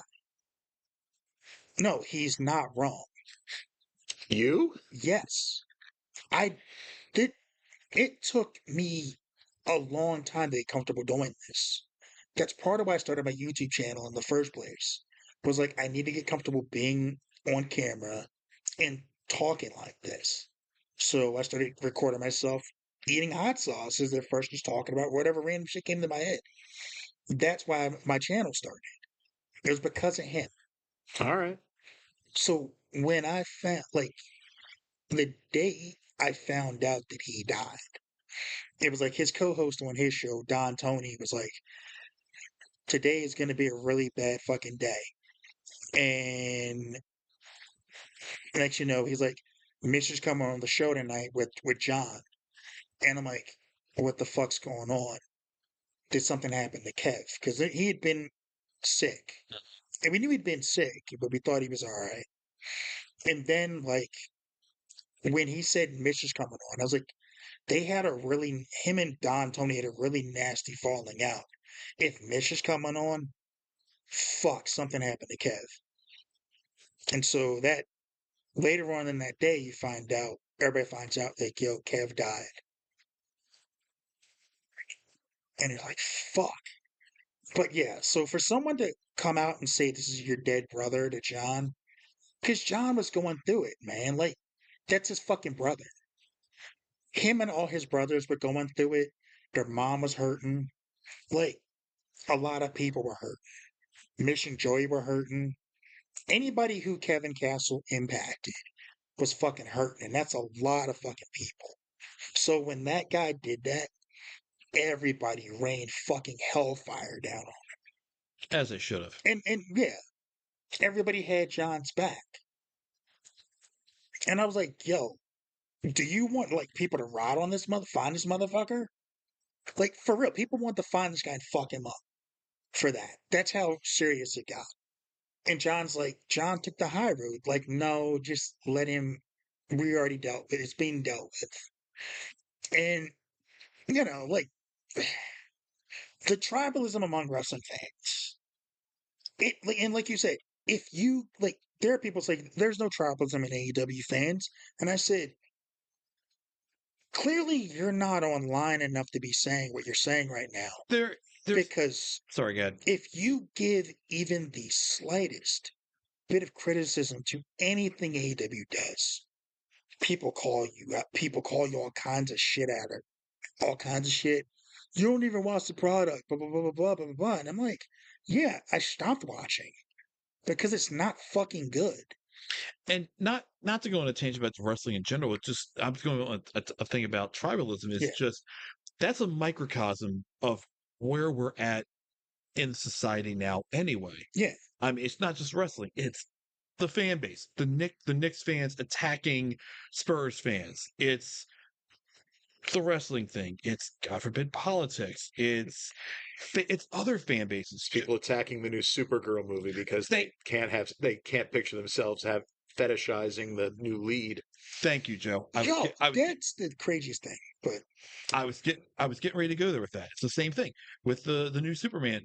No, he's not wrong. You? Yes, I did. It took me a long time to get comfortable doing this. That's part of why I started my YouTube channel in the first place. Was like I need to get comfortable being on camera and talking like this. So I started recording myself eating hot sauce as if first just talking about whatever random shit came to my head. That's why my channel started. It was because of him. All right. So when I found like the day I found out that he died, it was like his co-host on his show, Don Tony, was like, "Today is going to be a really bad fucking day." And next you know, he's like, "Mitch is coming on the show tonight with John," and I'm like, "What the fuck's going on? Did something happen to Kev?" Because he had been sick, and we knew he'd been sick, but we thought he was all right. And then like when he said Mitch is coming on, I was like, they had him and Don Tony had a really nasty falling out. If Mitch is coming on, fuck, something happened to Kev. And so that later on in that day, everybody finds out that, yo, Kev died. And it's like, fuck. But yeah, so for someone to come out and say this is your dead brother to John, because John was going through it, man. Like, that's his fucking brother. Him and all his brothers were going through it. Their mom was hurting. Like, a lot of people were hurt. Mitch and Joey were hurting. Anybody who Kevin Castle impacted was fucking hurting, and that's a lot of fucking people. So when that guy did that, everybody rained fucking hellfire down on As they should have. him. And yeah, everybody had John's back. And I was like, yo, do you want like people to ride on find this motherfucker? Like for real, people want to find this guy and fuck him up for that. That's how serious it got. And John took the high road. Like, no, just let him. We already dealt with it. It's being dealt with. And, like, the tribalism among wrestling fans. And like you said, if you, like, there are people saying there's no tribalism in AEW fans. And I said, clearly you're not online enough to be saying what you're saying right now. There's Because sorry, God. if you give even the slightest bit of criticism to anything AEW does, people call you up. People call you all kinds of shit at it. All kinds of shit. You don't even watch the product, blah, blah, blah, blah, blah, blah, blah, blah. And I'm like, yeah, I stopped watching because it's not fucking good. And not to go on a tangent about wrestling in general, it's just I'm going on a thing about tribalism is Yeah. just that's a microcosm of where we're at in society now anyway. Yeah. I mean, it's not just wrestling, it's the fan base. The Knicks fans attacking Spurs fans. It's the wrestling thing. It's God forbid politics. It's other fan bases. People attacking the new Supergirl movie because They- they can't picture themselves fetishizing the new lead. Thank you, Joe. That's the craziest thing. But I was getting ready to go there with that. It's the same thing with the new Superman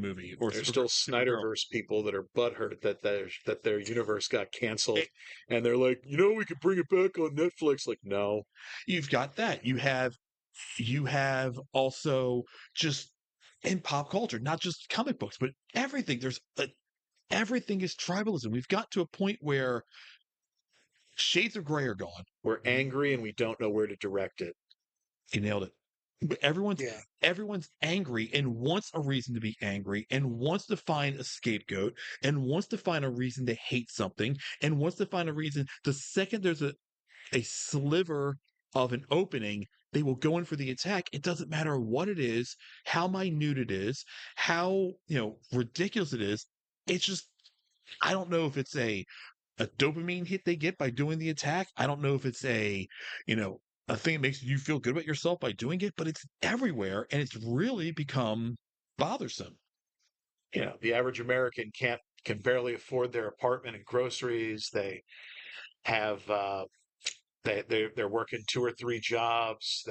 movie. Or There's still Supergirl. Snyderverse people that are butthurt that their universe got canceled, It- and they're like, we could bring it back on Netflix. Like, no, You've got that. You have also just in pop culture, not just comic books, but everything. Everything is tribalism. We've got to a point where shades of gray are gone. we're angry and we don't know where to direct it. You nailed it. But everyone's angry and wants a reason to be angry and wants to find a scapegoat and wants to find a reason to hate something and wants to find a reason the second there's a sliver of an opening, They will go in for the attack. It doesn't matter what it is, how minute it is, how, ridiculous it is. It's just, I don't know if it's a dopamine hit they get by doing the attack. I don't know if it's you know, a thing that makes you feel good about yourself by doing it, but it's everywhere and it's really become bothersome. The average American can barely afford their apartment and groceries. They have they're working 2 or 3 jobs.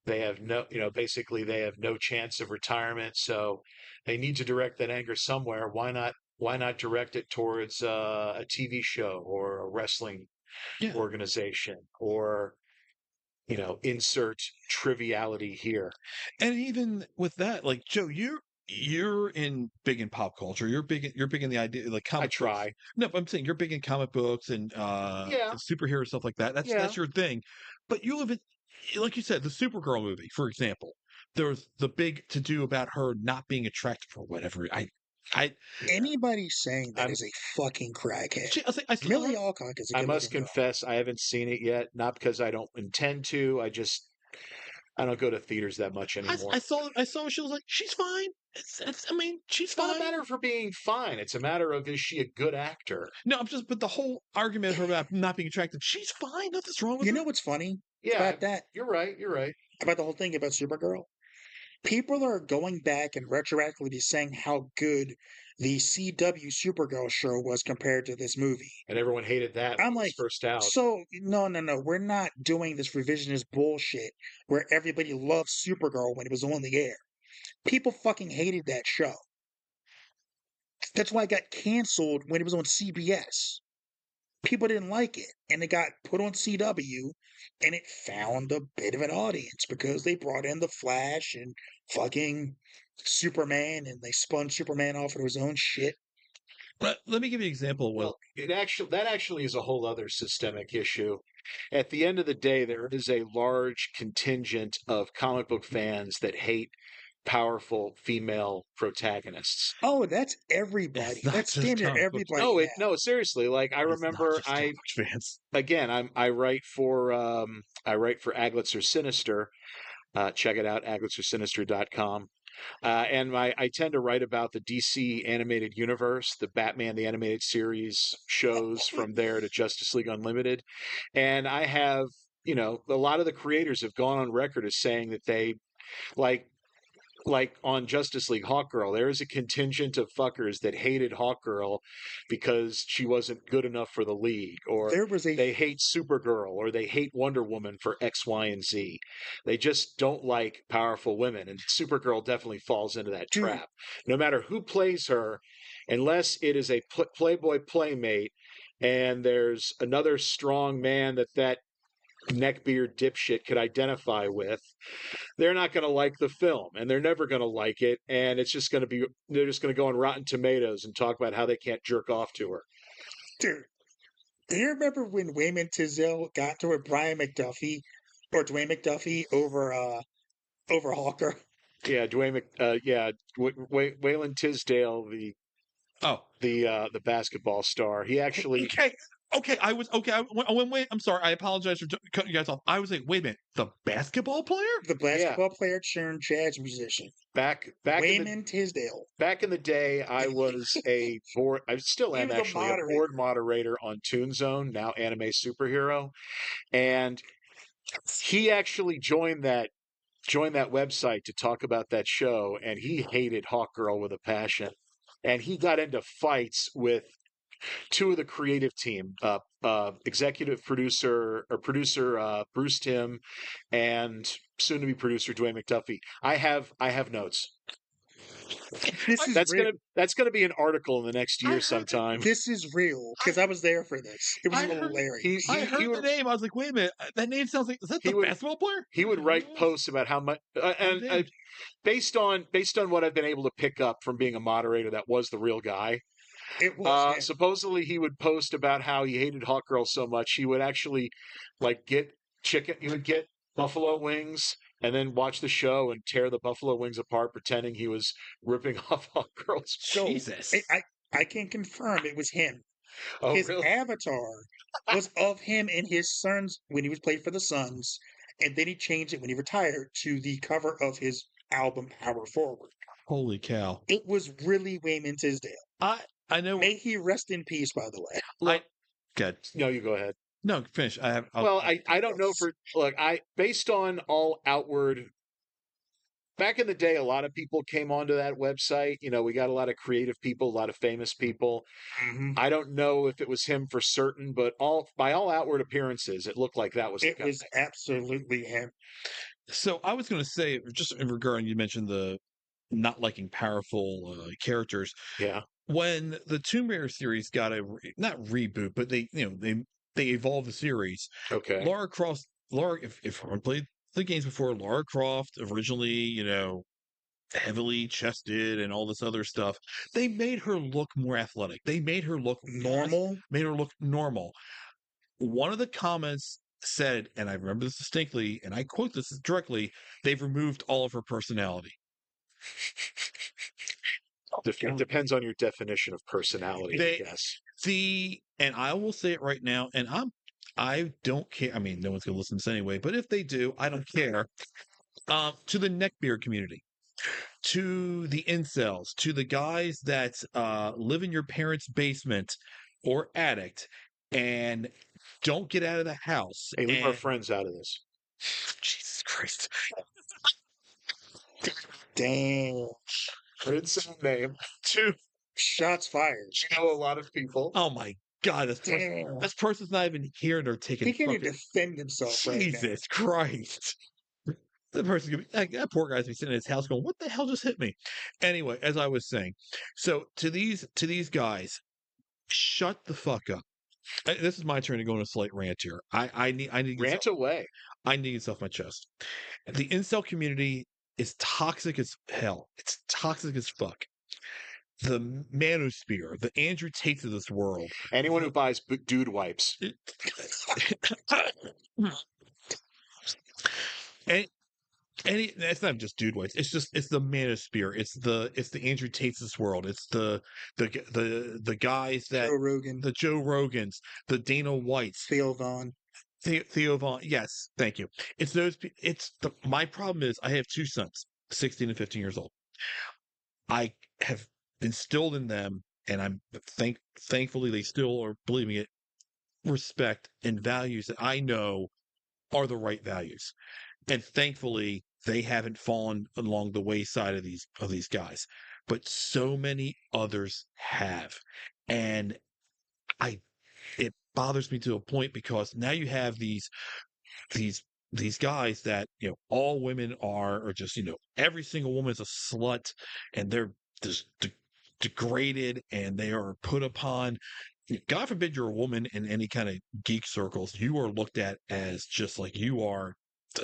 They have no, basically they have no chance of retirement. So they need to direct that anger somewhere. Why not direct it towards a TV show or a wrestling Yeah. organization, or insert triviality here. And even with that, like Joe, you're big in pop culture. You're big in the idea like I comic books. try. No, but I'm saying you're big in comic books and Yeah, superhero stuff like that. That's yeah. that's your thing. But you live in, like you said, the Supergirl movie, for example. There's the big to do about her not being attractive or whatever. I Anybody saying that I'm is a fucking crackhead. she, I say I see Millie Alcock is a I good must looking girl. confess I haven't seen it yet, not because I don't intend to. I don't go to theaters that much anymore. I saw she was like she's fine. I mean she's It's not a fine. matter of her being fine. It's a matter of, is she a good actor? No, but the whole argument of her about not being attractive, she's fine. Nothing's wrong with You her. know what's funny Yeah, about that? you're right. You're right. About the whole thing about Supergirl? People are going back and retroactively saying how good the CW Supergirl show was compared to this movie. And everyone hated that when I'm it was like, first out. so no, we're not doing this revisionist bullshit where everybody loved Supergirl when it was on the air. People fucking hated that show. That's why it got canceled when it was on CBS. People didn't like it, and it got put on CW, and it found a bit of an audience because they brought in the Flash and fucking Superman, and they spun Superman off of his own shit. But let me give you an example. Well, that actually is a whole other systemic issue. At the end of the day, there is a large contingent of comic book fans that hate powerful female protagonists. Oh, that's everybody. It's not That's just damn near comic books. everybody. No, seriously. Like I It's not remember, just comic book fans. I write for Aglitz Sinister. Check it out, aglitzersinister.com. And I tend to write about the DC animated universe, the Batman the Animated Series shows from there to Justice League Unlimited. And I have, a lot of the creators have gone on record as saying that they like on Justice League Hawkgirl, there is a contingent of fuckers that hated Hawkgirl because she wasn't good enough for the league, or There was a they hate Supergirl, or they hate Wonder Woman for X, Y, and Z. They just don't like powerful women, and Supergirl definitely falls into that Dude. trap. No matter who plays her, unless it is a Playboy playmate, and there's another strong man that neckbeard dipshit could identify with, they're not going to like the film, and they're never going to like it, and they're just going to go on Rotten Tomatoes and talk about how they can't jerk off to her. dude. Do you remember when Wayman Tisdale got to with Dwayne McDuffie over Hawker? Yeah, Waylon Tisdale, Oh, the basketball star. He actually okay. I was okay. Wait. I'm sorry. I apologize for cutting you guys off. I was like, wait a minute. The basketball player? The basketball player turned jazz musician. back in the Wayman Tisdale. back in the day, I still He am was a actually a moderator. board moderator on Toon Zone, now Anime Superhero, and he actually joined that website to talk about that show, and he hated Hawkgirl with a passion, and he got into fights with two of the creative team, executive producer Bruce Timm, and soon to be producer Dwayne McDuffie. I have notes. This is That's real. gonna be an article in the next year sometime. This is real because I was there for this. It was I heard- hilarious. I heard the name. I was like, wait a minute. That name sounds like, is that He the would- basketball player? He would write posts about how much, and based on what I've been able to pick up from being a moderator, that was the real guy. It was him. Supposedly, he would post about how he hated Hawkgirl so much he would actually get chicken. He would get buffalo wings and then watch the show and tear the buffalo wings apart, pretending he was ripping off Hawkgirl's. So, Jesus. I can confirm it was him. Oh, His really? avatar was of him and his sons when he was played for the Suns, and then he changed it when he retired to the cover of his album Power Forward. Holy cow! It was really Wayman Tisdale. I know. May he rest in peace, by the way. Look, Good. no, you go ahead. No, finish. I have. Well, I don't know for look, based on all outward back in the day, a lot of people came onto that website. You know, we got a lot of creative people, a lot of famous people. Mhm. I don't know if it was him for certain, but by all outward appearances, it looked like that was the It guy. was absolutely him. So I was going to say, just in regard, you mentioned the not liking powerful characters. Yeah. When the Tomb Raider series got not reboot, but they evolved the series. Okay. Lara Croft, if I played the games before, Lara Croft originally, heavily chested and all this other stuff. They made her look more athletic. They made her look Normal. made her look normal. One of the comments said, and I remember this distinctly, and I quote this directly, they've removed all of her personality. It depends on your definition of personality, I guess. And I will say it right now, and I don't care. I mean, no one's gonna listen to this anyway, but if they do, I don't care. To the neckbeard community, to the incels, to the guys that live in your parents' basement or attic and don't get out of the house. Hey, leave our friends out of this. Jesus Christ. Damn. I didn't say a name. Shots fired. You know a lot of people. Oh my God, Damn. this person's not even here and they're taking He can't even fucking defend himself right now. Jesus Christ. The person's gonna be that poor guy's gonna be sitting in his house going, "What the hell just hit me?" Anyway, as I was saying, so to these guys, shut the fuck up. This is my turn to go on a slight rant here. I need to get Rant away. I need it off my chest. The incel community is toxic as hell. It's toxic as fuck. The manosphere, the Andrew Tates of this world. Anyone who buys dude wipes. And it's not just dude wipes. It's the manosphere. It's the Andrew Tates of this world. It's the guys that Joe Rogan, the Joe Rogans, the Dana Whites, Theo Vaughn. Theo Vaughn. Yes, thank you. It's those. My problem is I have two sons, 16 and 15 years old. I have instilled in them, and I'm thankfully they still are believing it, respect and values that I know are the right values. And thankfully they haven't fallen along the wayside of these guys. But so many others have. And it bothers me to a point because now you have these guys that, all women are, or just, every single woman is a slut and they're just degraded and they are put upon. God forbid you're a woman in any kind of geek circles, you are looked at as just like you are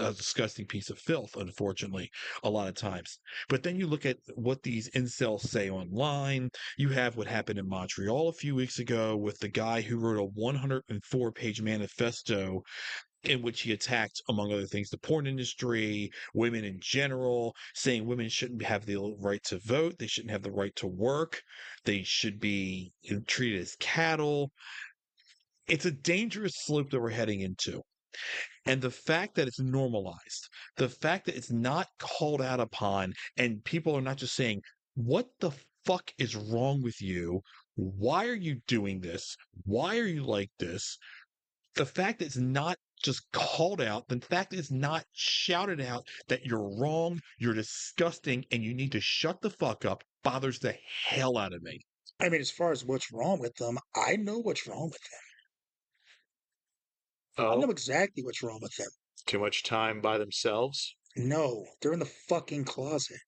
a disgusting piece of filth, unfortunately, a lot of times. But then you look at what these incels say online. You have what happened in Montreal a few weeks ago with the guy who wrote a 104-page manifesto in which he attacked, among other things, the porn industry, women in general, saying women shouldn't have the right to vote, they shouldn't have the right to work, they should be treated as cattle. It's a dangerous slope that we're heading into. And the fact that it's normalized, the fact that it's not called out upon, and people are not just saying, "What the fuck is wrong with you? Why are you doing this? Why are you like this?" The fact that it's not just called out, the fact that it's not shouted out that you're wrong, you're disgusting, and you need to shut the fuck up bothers the hell out of me. I mean, as far as what's wrong with them, I know what's wrong with them. I know Oh, exactly what's wrong with them. too much time by themselves. No, they're in the fucking closet.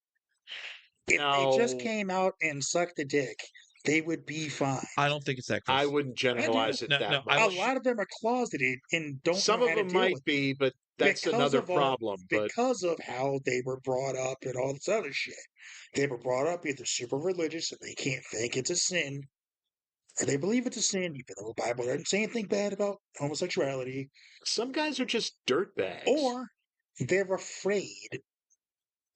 If No. they just came out and sucked a dick, they would be fine. I don't think it's that close. I wouldn't generalize it No, that no, much. A lot of them are closeted and don't Some know of how to them deal might with it be, but that's because another of all- problem. But because of how they were brought up and all this other shit. They were brought up either super religious and they can't think it's a sin, or they believe it's a sin, even though the Bible doesn't say anything bad about homosexuality, some guys are just dirtbags. or they're afraid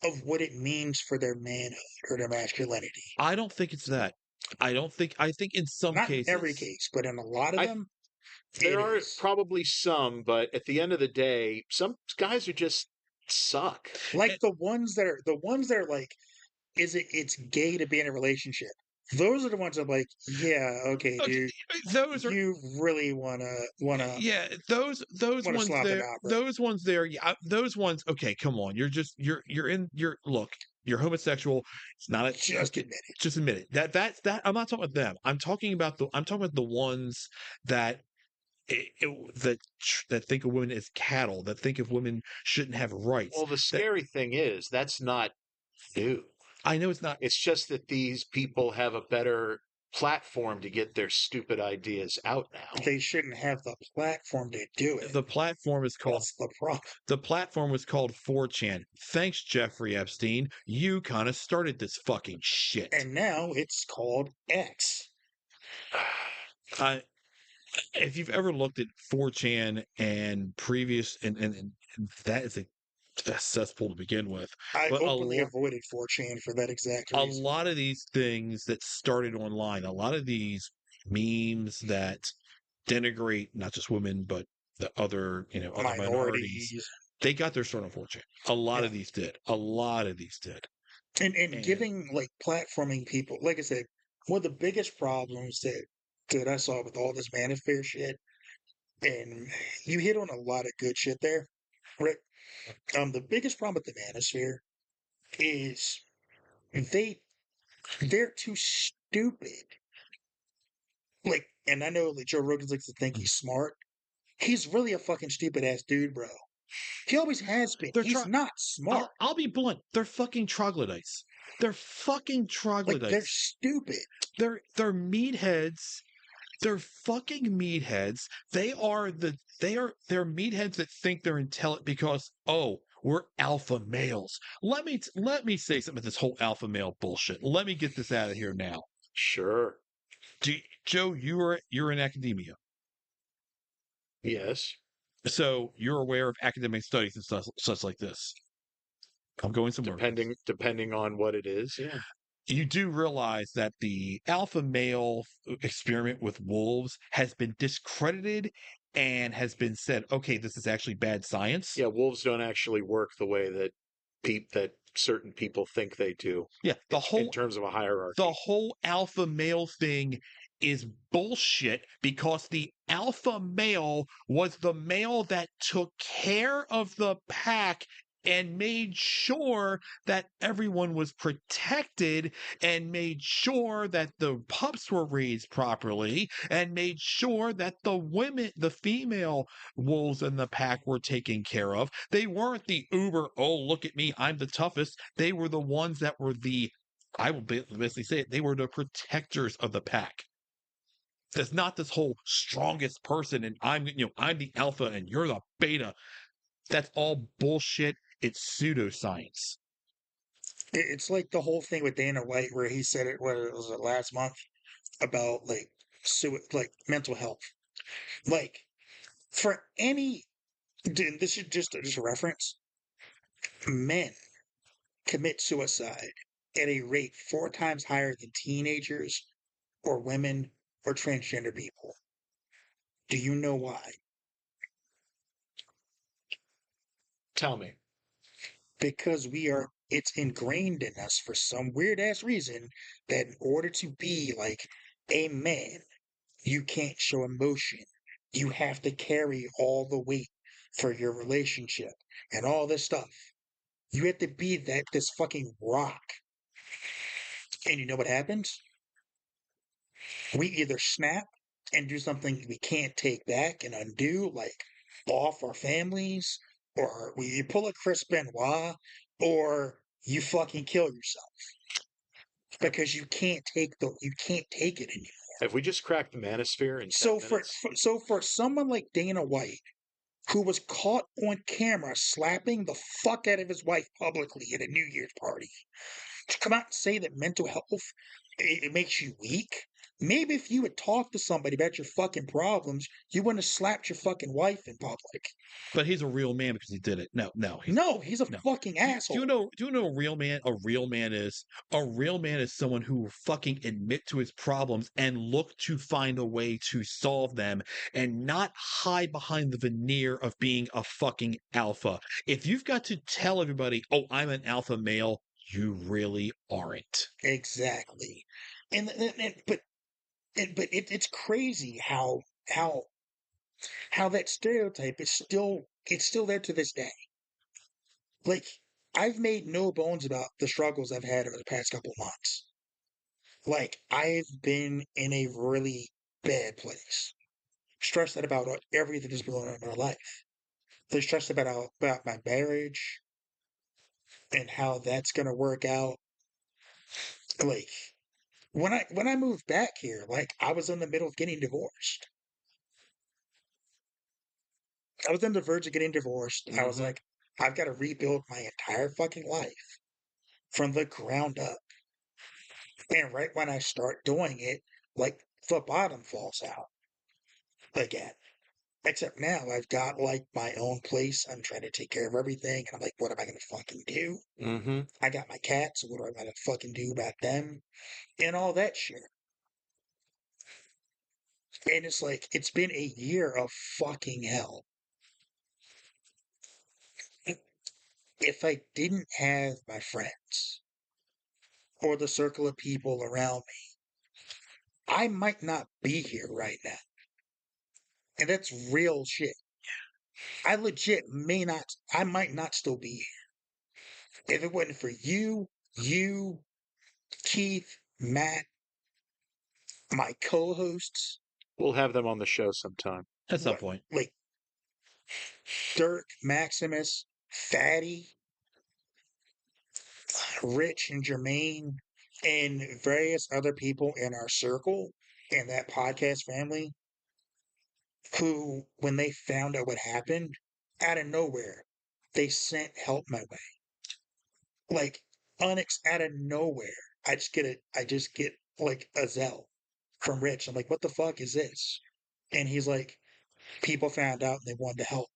of what it means for their manhood or their masculinity. I don't think it's that. I think in some Not cases. in every case, but in a lot of I- them, There It are is. probably some, but at the end of the day, some guys are just suck. Like the ones that are like, it's gay to be in a relationship. Those are the ones that like, yeah, okay, Okay, dude, those are you really wanna yeah, those wanna ones slap it there, out, bro. those ones there, yeah, those ones. Okay, come on, you're look, you're homosexual. It's not a Just okay, admit it. just admit it. That's that. I'm not talking about them. I'm talking about the ones that that think of women as cattle, that think of women shouldn't have rights. Well, the That scary thing is that's not new. I know it's not It's just that these people have a better platform to get their stupid ideas out now. They shouldn't have the platform to do it. the platform is called That's the problem. the platform was called 4chan. Thanks, Jeffrey Epstein. You kind of started this fucking shit. And now it's called X. I if you've ever looked at 4chan and previous and that is a cesspool to begin with. I But openly avoided 4chan for that exact a reason. lot of these things that started online, a lot of these memes that denigrate not just women but the other, other minorities, Minorities. they got their start on 4chan. A lot Yeah. of these did. A lot of these did. And And giving like platforming people, like I said, one of the biggest problems that I saw with all this manosphere shit, and you hit on a lot of good shit there, right? The biggest problem with the manosphere is they they're too stupid. Like, and I know like Joe Rogan likes to think he's smart. He's really a fucking stupid ass dude, bro. He always has been. they're He's trying. not smart. I'll be blunt. They're fucking troglodytes. They're fucking Like they're troglodytes. stupid. They're meatheads. They're fucking meatheads. They're meatheads that think they're intelligent because we're alpha males. Let me say something about this whole alpha male bullshit. Let me get this out of here now. Sure. Joe, you're in academia, Yes. so you're aware of academic studies and stuff such like this. I'm going somewhere with this. Depending on what it is. Yeah. You do realize that the alpha male experiment with wolves has been discredited and has been said, okay, this is actually bad science. Yeah, wolves don't actually work the way that that certain people think they do. Yeah, In terms of a hierarchy. the whole alpha male thing is bullshit because the alpha male was the male that took care of the pack and made sure that everyone was protected and made sure that the pups were raised properly and made sure that the female wolves in the pack were taken care of. They weren't the uber, oh, look at me, I'm the toughest. They were the ones that were I will basically say it, they were the protectors of the pack. There's not this whole strongest person and I'm the alpha and you're the beta. That's all bullshit. It's pseudoscience. It's like the whole thing with Dana White where he said it, what was it, last month, about like like mental health. Like for any, dude, this is just a reference. Men commit suicide at a rate 4 times higher than teenagers or women or transgender people. Do you know why? Tell me. Because it's ingrained in us for some weird ass reason that in order to be like a man, you can't show emotion. You have to carry all the weight for your relationship and all this stuff. You have to be this fucking rock. And you know what happens? We either snap and do something we can't take back and undo, like off our families, or you pull a Chris Benoit, or you fucking kill yourself because you can't take it anymore. Have we just cracked the manosphere in 10 So minutes? for someone like Dana White, who was caught on camera slapping the fuck out of his wife publicly at a New Year's party, to come out and say that mental health it makes you weak, Maybe if you would talk to somebody about your fucking problems, you wouldn't have slapped your fucking wife in public. But he's a real man because he did it. No, he's No, he's a no. fucking asshole. Do you know a real man? A real man is a real man is someone who will fucking admit to his problems and look to find a way to solve them and not hide behind the veneer of being a fucking alpha. If you've got to tell everybody, "Oh, I'm an alpha male," you really aren't. Exactly. But it's crazy how how that stereotype is still there to this day. Like, I've made no bones about the struggles I've had over the past couple months. Like, I've been in a really bad place, stressed out about everything that's going on in my life. They're stressed about my marriage and how that's gonna work out. Like, when I moved back here, like, I was in the middle of getting divorced. I was on the verge of getting divorced. I was Mhm. like, I've got to rebuild my entire fucking life from the ground up. And right when I start doing it, like, the bottom falls out again. Except now I've got like my own place. I'm trying to take care of everything. And I'm like, what am I going to fucking do? Mhm. I got my cats. What am I going to fucking do about them? And all that shit. And it's like, it's been a year of fucking hell. If I didn't have my friends or the circle of people around me, I might not be here right now. And that's real shit. I legit I might not still be here. If it wasn't for you, Keith, Matt, my co hosts, We'll have them on the show sometime. At some what, point. like Dirk, Maximus, Fatty, Rich, and Jermaine, and various other people in our circle in that podcast family who, when they found out what happened, out of nowhere, they sent help my way. Like, out of nowhere, I just get like a Zelle from Rich. I'm like, what the fuck is this? And he's like, people found out and they wanted to help.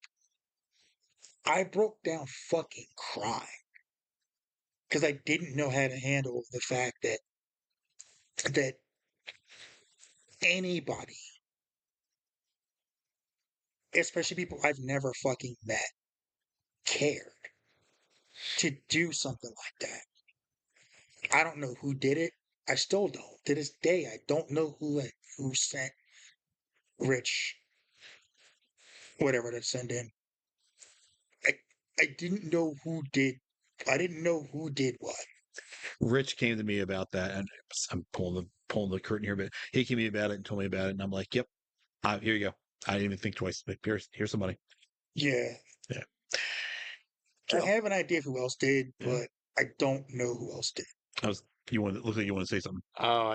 I broke down fucking crying because I didn't know how to handle the fact that anybody, especially people I've never fucking met, cared to do something like that. I don't know who did it. I still don't. To this day, I don't know who sent Rich whatever to send in. I I didn't know who did. I didn't know who did what. Rich came to me about that, and I'm pulling the curtain here, but he came to me about it and told me about it, and I'm like, "Yep, here you go." I didn't even think twice. Like, here's some money. Yeah, Yeah. I So have an idea who else did, yeah, but I don't know who else did. I was. You want? Look like you want to say something. Oh,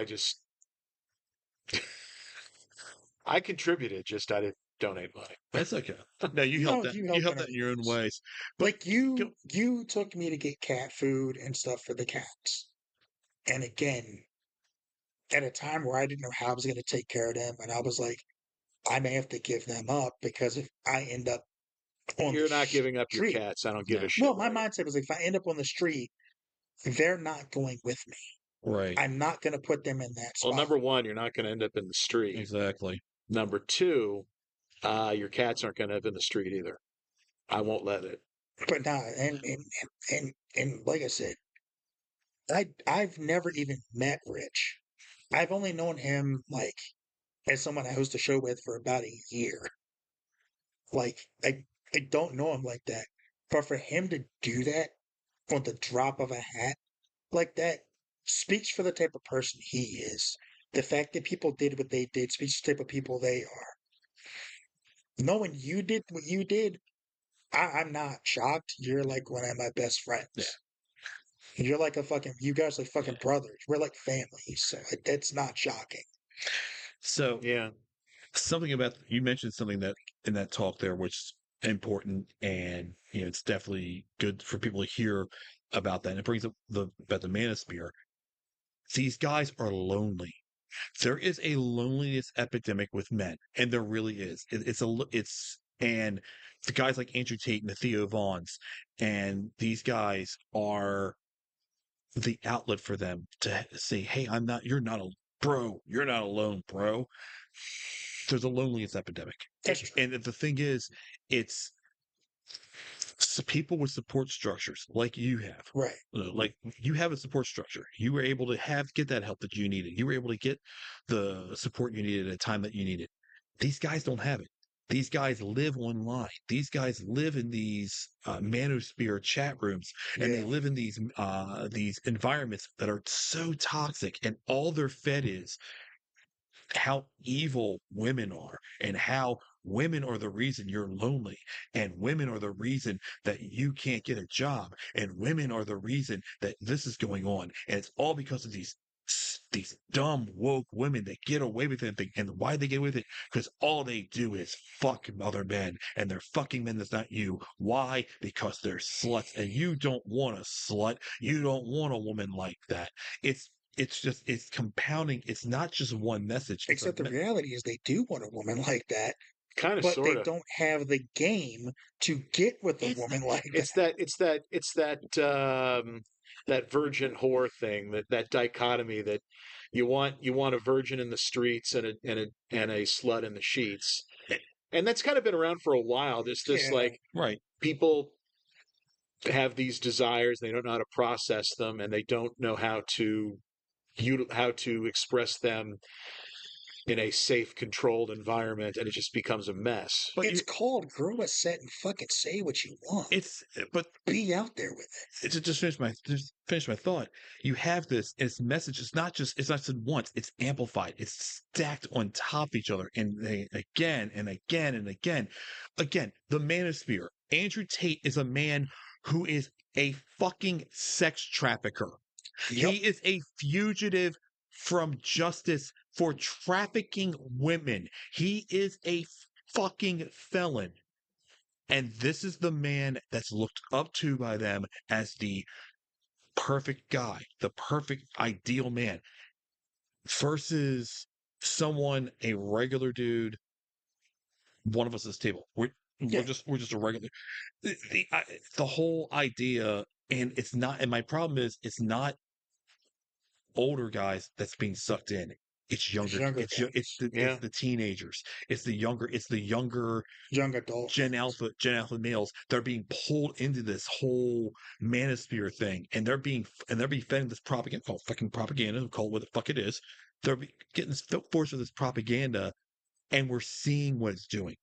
I contributed, just I didn't donate money. That's okay. No, you helped No, that. you You helped in helped other that in your own ways. ways. But Like go, you took me to get cat food and stuff for the cats. And again, at a time where I didn't know how I was going to take care of them, and I was like, I may have to give them up because if I end up on the You're not giving up your street, cats. I don't give no, a shit well, my what I mindset was like, if I end up on the street, they're not going with me. right, I'm not going to put them in that Well, spot. number one, you're not going to end up in the street. exactly. Number two, your cats aren't going to end up in the street either. I won't let it. But nah, and like I said, I've never even met Rich. I've only known him like as someone I host a show with for about a year. Like I don't know him like that. But for him to do that on the drop of a hat like that speaks for the type of person he is. The fact that people did what they did speaks to the type of people they are. Knowing you did what you did, I'm not shocked. You're like one of my best Yeah, friends. You're like a fucking, you guys are like yeah. fucking brothers. We're like family. So that's not shocking. So Yeah. something about you mentioned something that in that talk there, which is important, and it's definitely good for people to hear about that. And it brings up the about the manosphere. These guys are lonely. There is a loneliness epidemic with men, and there really is. And the guys like Andrew Tate and the Theo Vaughns, and these guys are the outlet for them to say, "Hey, you're not a bro. You're not alone, bro." There's a loneliness epidemic, That's true. and the thing is, it's people with support structures like you have. Right. Like you have a support structure. You were able to get that help that you needed. You were able to get the support you needed at a time that you needed. These guys don't have it. These guys live online. These guys live in these manosphere chat rooms, and they Yeah. live in these environments that are so toxic, and all they're fed is how evil women are, and how women are the reason you're lonely, and women are the reason that you can't get a job, and women are the reason that this is going on, and it's all because of these dumb woke women that get away with it. And why they get away with it? Because all they do is fuck other men, and they're fucking men that's not you. Why? Because they're sluts, and you don't want a slut. You don't want a woman like that. It's compounding. It's not just one message. Except the reality is they do want a woman like that, Kind of, but sort they of. don't have the game to get with a It's woman like that. It's that that virgin whore thing, that dichotomy that you want a virgin in the streets and a slut in the sheets. And that's kind of been around for a while. There's this Yeah. like right. people have these desires, they don't know how to process them, and they don't know how to express them in a safe, controlled environment, and it just becomes a mess. But It's called grow a set and fucking say what you want. but Be out there with it. to just finish my thought. You have this message. It's not said once. It's amplified. It's stacked on top of each other, and they again and again and again. Again, the manosphere. Andrew Tate is a man who is a fucking sex trafficker. Yep. He is a fugitive from justice for trafficking women. He is a fucking felon. And this is the man that's looked up to by them as the perfect guy, the perfect ideal man, versus someone, a regular dude, one of us at this table. Yeah. We're just a regular. The whole idea, and it's not. And my problem is, it's not older guys that's being sucked in. It's younger. younger It's guys. Yeah. it's the teenagers. It's the younger. It's the younger Young adult. Gen Alpha males. They're being pulled into this whole manosphere thing, and they're being fed this propaganda, called fucking propaganda. Call it what the fuck it is. Getting forced with this propaganda, and we're seeing what it's doing.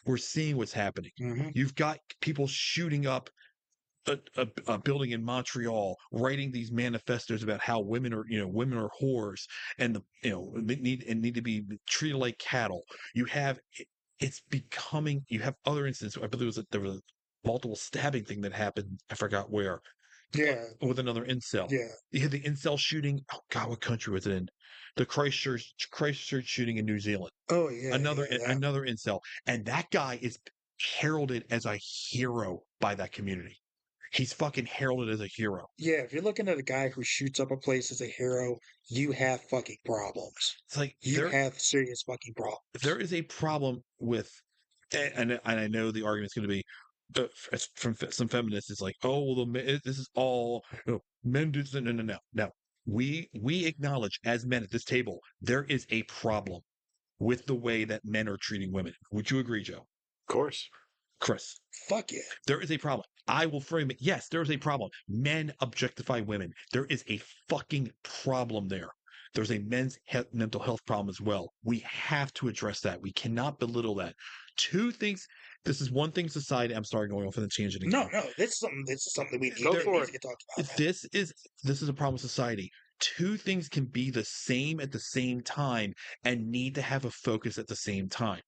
We're seeing what's happening. Mhm. You've got people shooting up a building in Montreal, writing these manifestos about how women are whores, and need to be treated like cattle. You have it's becoming. You have other instances. I believe there was a multiple stabbing thing that happened. I forgot where. Yeah. With another incel. Yeah. You had the incel shooting. Oh God, what country was it in? The Christchurch shooting in New Zealand. Oh yeah. Another yeah, another incel, and that guy is heralded as a hero by that community. He's fucking heralded as a hero. Yeah, if you're looking at a guy who shoots up a place as a hero, you have fucking problems. It's like You have serious fucking problems. there is a problem with, and I know the argument's going to be from some feminists. It's like, oh well, this is all men do. No. We acknowledge as men at this table there is a problem with the way that men are treating women. Would you agree, Joe? Of course. Chris? Fuck yeah. There is a problem. I will frame it. Yes, there is a problem. Men objectify women. There is a fucking problem there. There's a mental health problem as well. We have to address that. We cannot belittle that. Two things. This is one thing society. I'm sorry, going off on a tangent again. No, this is something we need, Go to, for needs it. to get talked about. This is a problem with society. Two things can be the same at the same time and need to have a focus at the same time.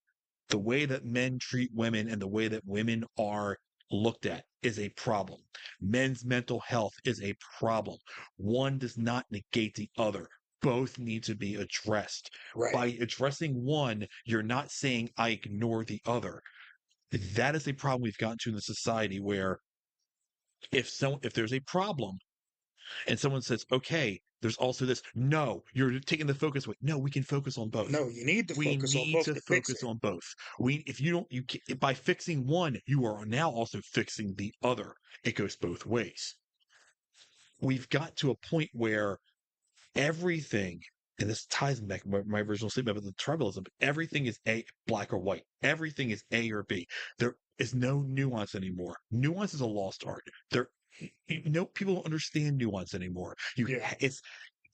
The way that men treat women and the way that women are looked at is a problem. Men's mental health is a problem. One does not negate the other. Both need to be addressed. Right. By addressing one, you're not saying I ignore the other. That is a problem we've gotten to in the society where if there's a problem and someone says, okay, There's also this. No, you're taking the focus away. No, we can focus on both. No, you need to We focus on need both to to fix focus it. on both. If you don't, by fixing one, you are now also fixing the other. It goes both ways. We've got to a point where everything, and this ties back to my original statement about the tribalism, everything is a black or white. Everything is A or B. There is no nuance anymore. Nuance is a lost art. People don't understand nuance anymore. Yeah. It's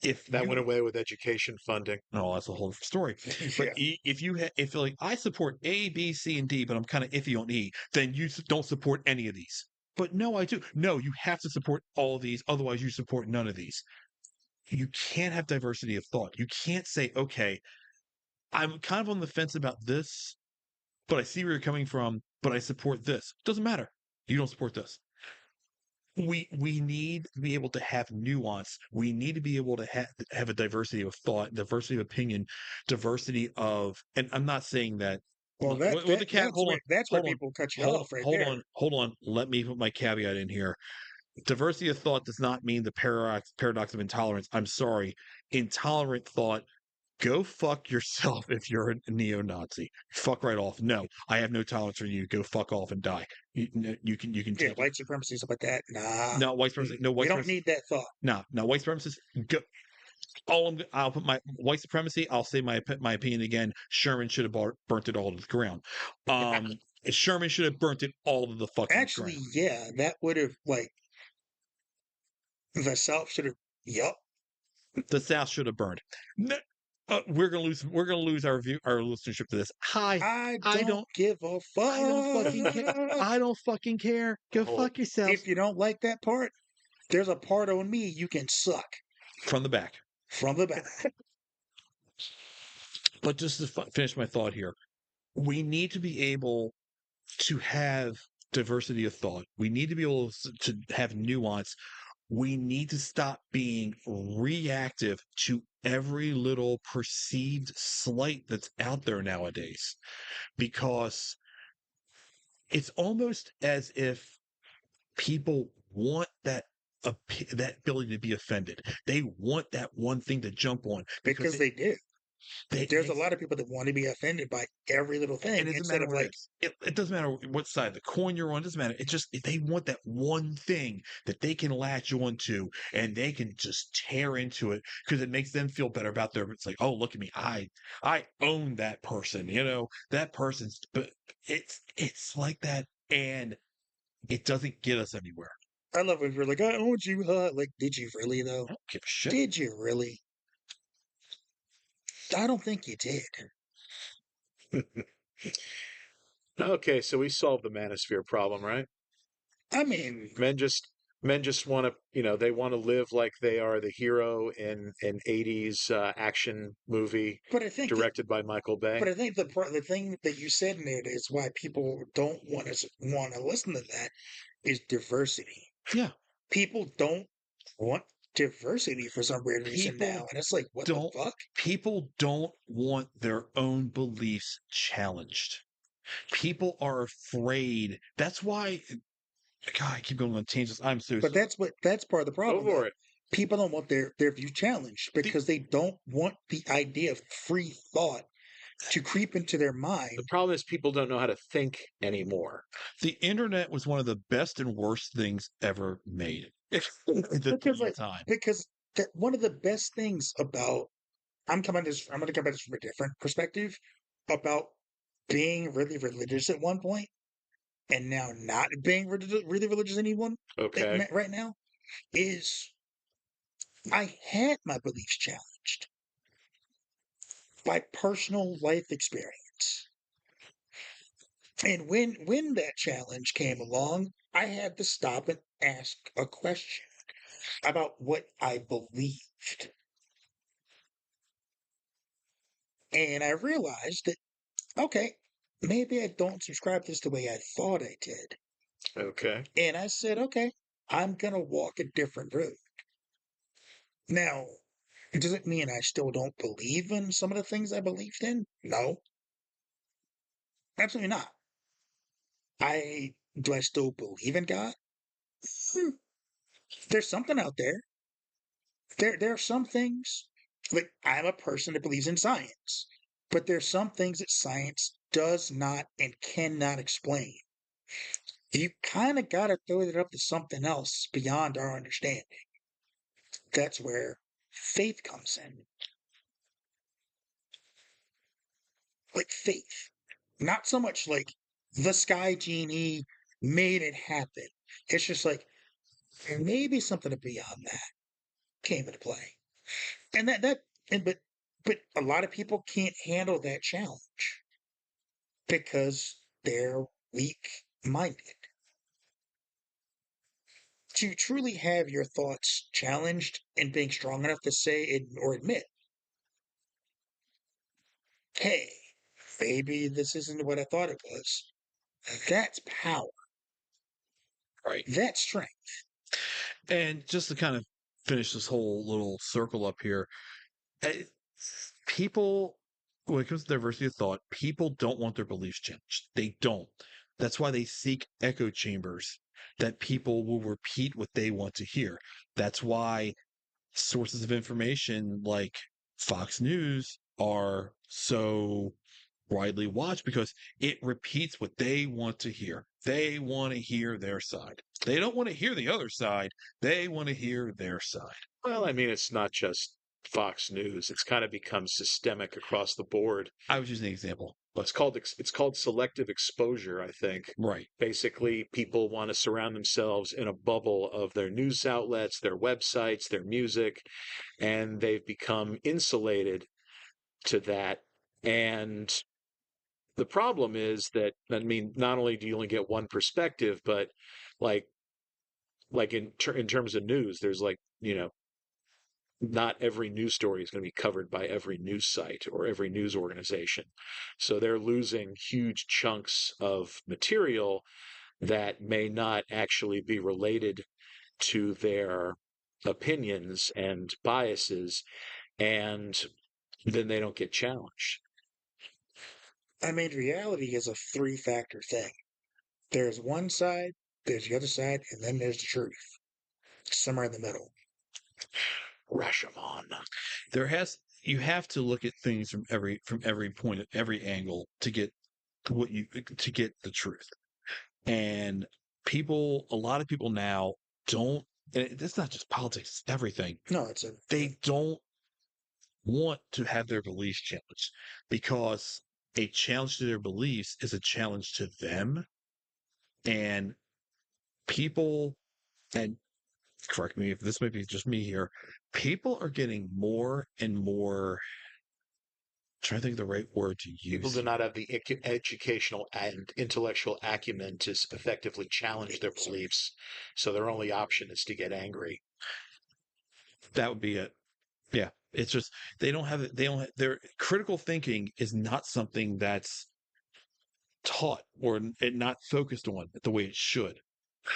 if That you, went away with education funding. oh, that's a whole different story. But if if like I support A, B, C, and D, but I'm kind of iffy on E, then you don't support any of these. But no, I do. No, you have to support all of these. Otherwise, you support none of these. You can't have diversity of thought. You can't say, okay, I'm kind of on the fence about this, but I see where you're coming from, but I support this. Doesn't matter. You don't support this. We need to be able to have nuance. We need to be able to have a diversity of thought, diversity of opinion, diversity of. And I'm not saying that. Well, With the cat, hold on, that's where hold on, people cut you off right there. hold on. Let me put my caveat in here. Diversity of thought does not mean the paradox of intolerance. I'm sorry. Intolerant thought, go fuck yourself if you're a neo-Nazi. Fuck right off. No, I have no tolerance for you. Go fuck off and die. You can Yeah, take it. white supremacy, stuff like that. Nah. No white supremacy. No white We don't supremacy. need that thought. No white supremacists. Go. I'll put my white supremacy. I'll say my opinion again. Sherman should have burnt it all to the ground. Sherman should have burnt it all to the fucking Actually, ground. yeah, that would have like the South should have. Yup. The South should have burned. No, we're gonna lose. We're gonna lose our listenership to this. I I don't don't. give a fuck. I don't fucking care. I don't fucking care. Go Oh, fuck yourself. If you don't like that part, there's a part on me you can suck From the back. from the back. But just to finish my thought here, we need to be able to have diversity of thought. We need to be able to have nuance. We need to stop being reactive to every little perceived slight that's out there nowadays, because it's almost as if people want that ability to be offended. They want that one thing to jump on Because they do. There's a they- lot of people that want to be offended by every little thing and it doesn't instead matter of what like, it is. It doesn't matter what side of the coin you're on. It doesn't matter. It just they want that one thing that they can latch onto and they can just tear into it because it makes them feel better about their. It's like, oh, look at me, I own that person. That person's. But it's like that, and it doesn't get us anywhere. I love when you're like, I owned you, huh? Like, did you really I though? don't give a shit. Did you really? I don't think you did. Okay, so we solved the manosphere problem, right? I mean, Men just want to, they want to live like they are the hero in an 80s action movie but I think directed by Michael Bay. But I think the thing that you said in it is why people don't want to listen to that is diversity. Yeah. People don't want diversity for some weird reason People now, and it's like, what don't- the fuck? People don't want their own beliefs challenged. People are afraid. That's why. God, I keep going on tangents. I'm so. But that's part of the Go problem. for though. it. People don't want their view challenged because they don't want the idea of free thought to creep into their mind. The problem is people don't know how to think anymore. The internet was one of the best and worst things ever made. At the Because, like, time. Because one of the best things about I'm going to come at this from a different perspective about being really religious at one point and now not being really religious anyone Okay. right now is I had my beliefs challenged by personal life experience. And when that challenge came along, I had to stop and ask a question about what I believed. And I realized that, okay, maybe I don't subscribe to this the way I thought I did. Okay. And I said, okay, I'm going to walk a different road. Now, does it mean I still don't believe in some of the things I believed in? No. Absolutely not. Do I still believe in God? Hmm. There's something out there. There are some things, like I'm a person that believes in science, but there's some things that science does not and cannot explain. You kind of got to throw it up to something else beyond our understanding. That's where faith comes in. Like faith, not so much like the sky genie made it happen. It's just like maybe something beyond that came into play. And but a lot of people can't handle that challenge because they're weak minded. To truly have your thoughts challenged and being strong enough to say it or admit, hey, maybe this isn't what I thought it was. That's power. Right. That's strength. And just to kind of finish this whole little circle up here, eh, people, when it comes to diversity of thought, people don't want their beliefs challenged. They don't. That's why they seek echo chambers that people will repeat what they want to hear. That's why sources of information like Fox News are so widely watched because it repeats what they want to hear. They want to hear their side. They don't want to hear the other side. They want to hear their side. Well, I mean, it's not just Fox News. It's kind of become systemic across the board. I was using an example, but It's called selective exposure, I think. right. Basically, people want to surround themselves in a bubble of their news outlets, their websites, their music, and they've become insulated to that. And the problem is that, I mean, not only do you only get one perspective, but like in terms of news, there's like, not every news story is going to be covered by every news site or every news organization. So they're losing huge chunks of material that may not actually be related to their opinions and biases, and then they don't get challenged. I mean, reality is a three-factor thing. There's one side, there's the other side, and then there's the truth. Somewhere in the middle. Rashomon. You have to look at things from every point, every angle to get to get the truth. And a lot of people now don't, and it's not just politics, it's everything. No, it's a They don't want to have their beliefs challenged because a challenge to their beliefs is a challenge to them. And people, and correct me if this might be just me here, people are getting more and more, trying to think of the right word to People use. do not have the educational and intellectual acumen to effectively challenge their beliefs. So their only option is to get angry. That would be it. Yeah. It's just, they don't have it. They don't, their critical thinking is not something that's taught or not focused on the way it should.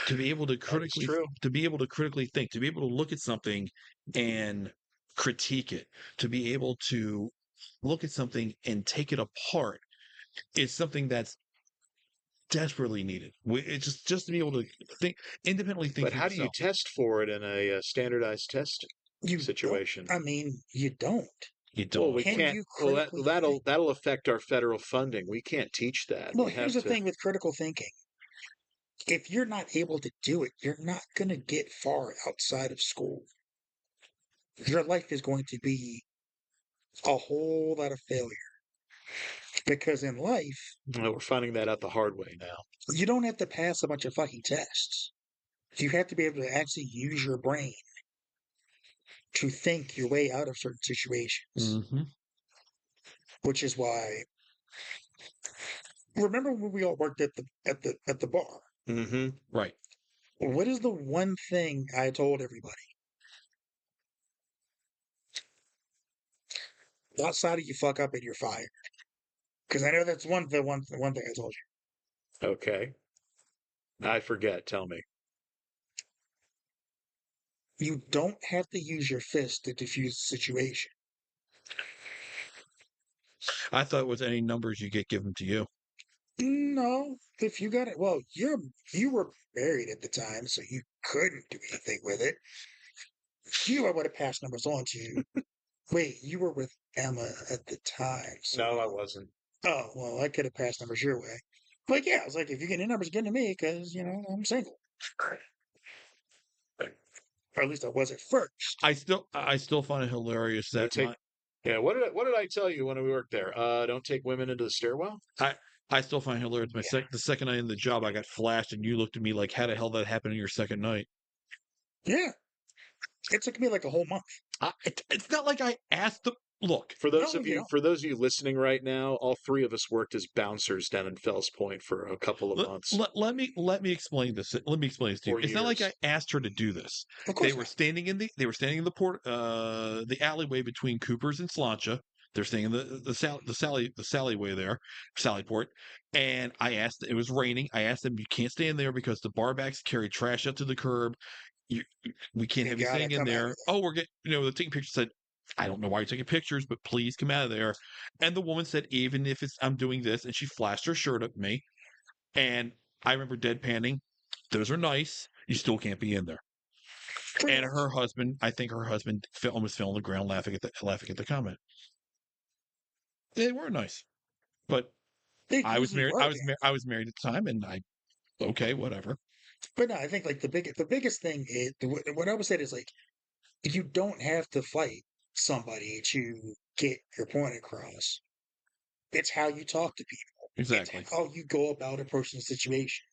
To be able to That is true. critically think, to be able to look at something and critique it, to be able to look at something and take it apart is something that's desperately needed. It's just to be able to think independently, think But for how do you yourself. test for it in a standardized test you situation? Don't, I mean, you don't. You Well, don't. we Can can't. you Well, critically that'll think? that'll affect our federal funding. We can't teach that. Well, We here's have the to. thing with critical thinking. If you're not able to do it, you're not going to get far outside of school. Your life is going to be a whole lot of failure. Because in life, Well, we're finding that out the hard way now. you don't have to pass a bunch of fucking tests. You have to be able to actually use your brain to think your way out of certain situations. Mm-hmm. Which is why, remember when we all worked at the bar? Mm-hmm. Right. What is the one thing I told everybody? Outside of you fuck up and you're fired. Because I know that's the one thing I told Okay. I forget. Tell me. you. You don't have to use your fist to diffuse the situation. I thought it was any numbers you get given to you. No, if you got it, well, you were married at the time, so you couldn't do anything with it. You, I would have passed numbers on to you. Wait, you were with Emma at the time, so No, I wasn't. oh well, I could have passed numbers your way. But yeah, I was like, if you get any numbers, get to me because I'm single, or at least I was at first. I still find it hilarious No that take. Yeah, what did I tell you when we worked there? Don't take women into the stairwell. I I still find it hilarious. Yeah. The second night in the job, I got flashed, and you looked at me like, "How the hell that happened in your second night?" Yeah, it took me like a whole month. It's not like I asked the look. For those No, of you you, don't. for those of you listening right now, all three of us worked as bouncers down in Fells Point for a couple of months, Let me explain this. Let me explain this to you. 4 It's not like I years. asked her to do this. Of course not. They were standing in the alleyway between Cooper's and Slancha. They're staying in the Sallyway there, Sallyport. And I asked. It was raining. I asked them, "You can't stand there because the barbacks carry trash up to the curb. You, we can't You have you gotta staying in come out there." of Oh, we're getting. They're taking pictures. Said, "I don't know why you're taking pictures, but please come out of there." And the woman said, "Even if it's I'm doing this," and she flashed her shirt at me. And I remember deadpanning, "Those are nice. You still can't be in there." there. Pretty And much. her husband, I think her husband almost fell on the ground laughing at the comment. They were nice, but They I was usually married. were there. I was married at the time, and I okay, whatever. But no, I think like the biggest thing is what I would say is like you don't have to fight somebody to get your point across. It's how you talk to people. It's Exactly. how you go about approaching a situation.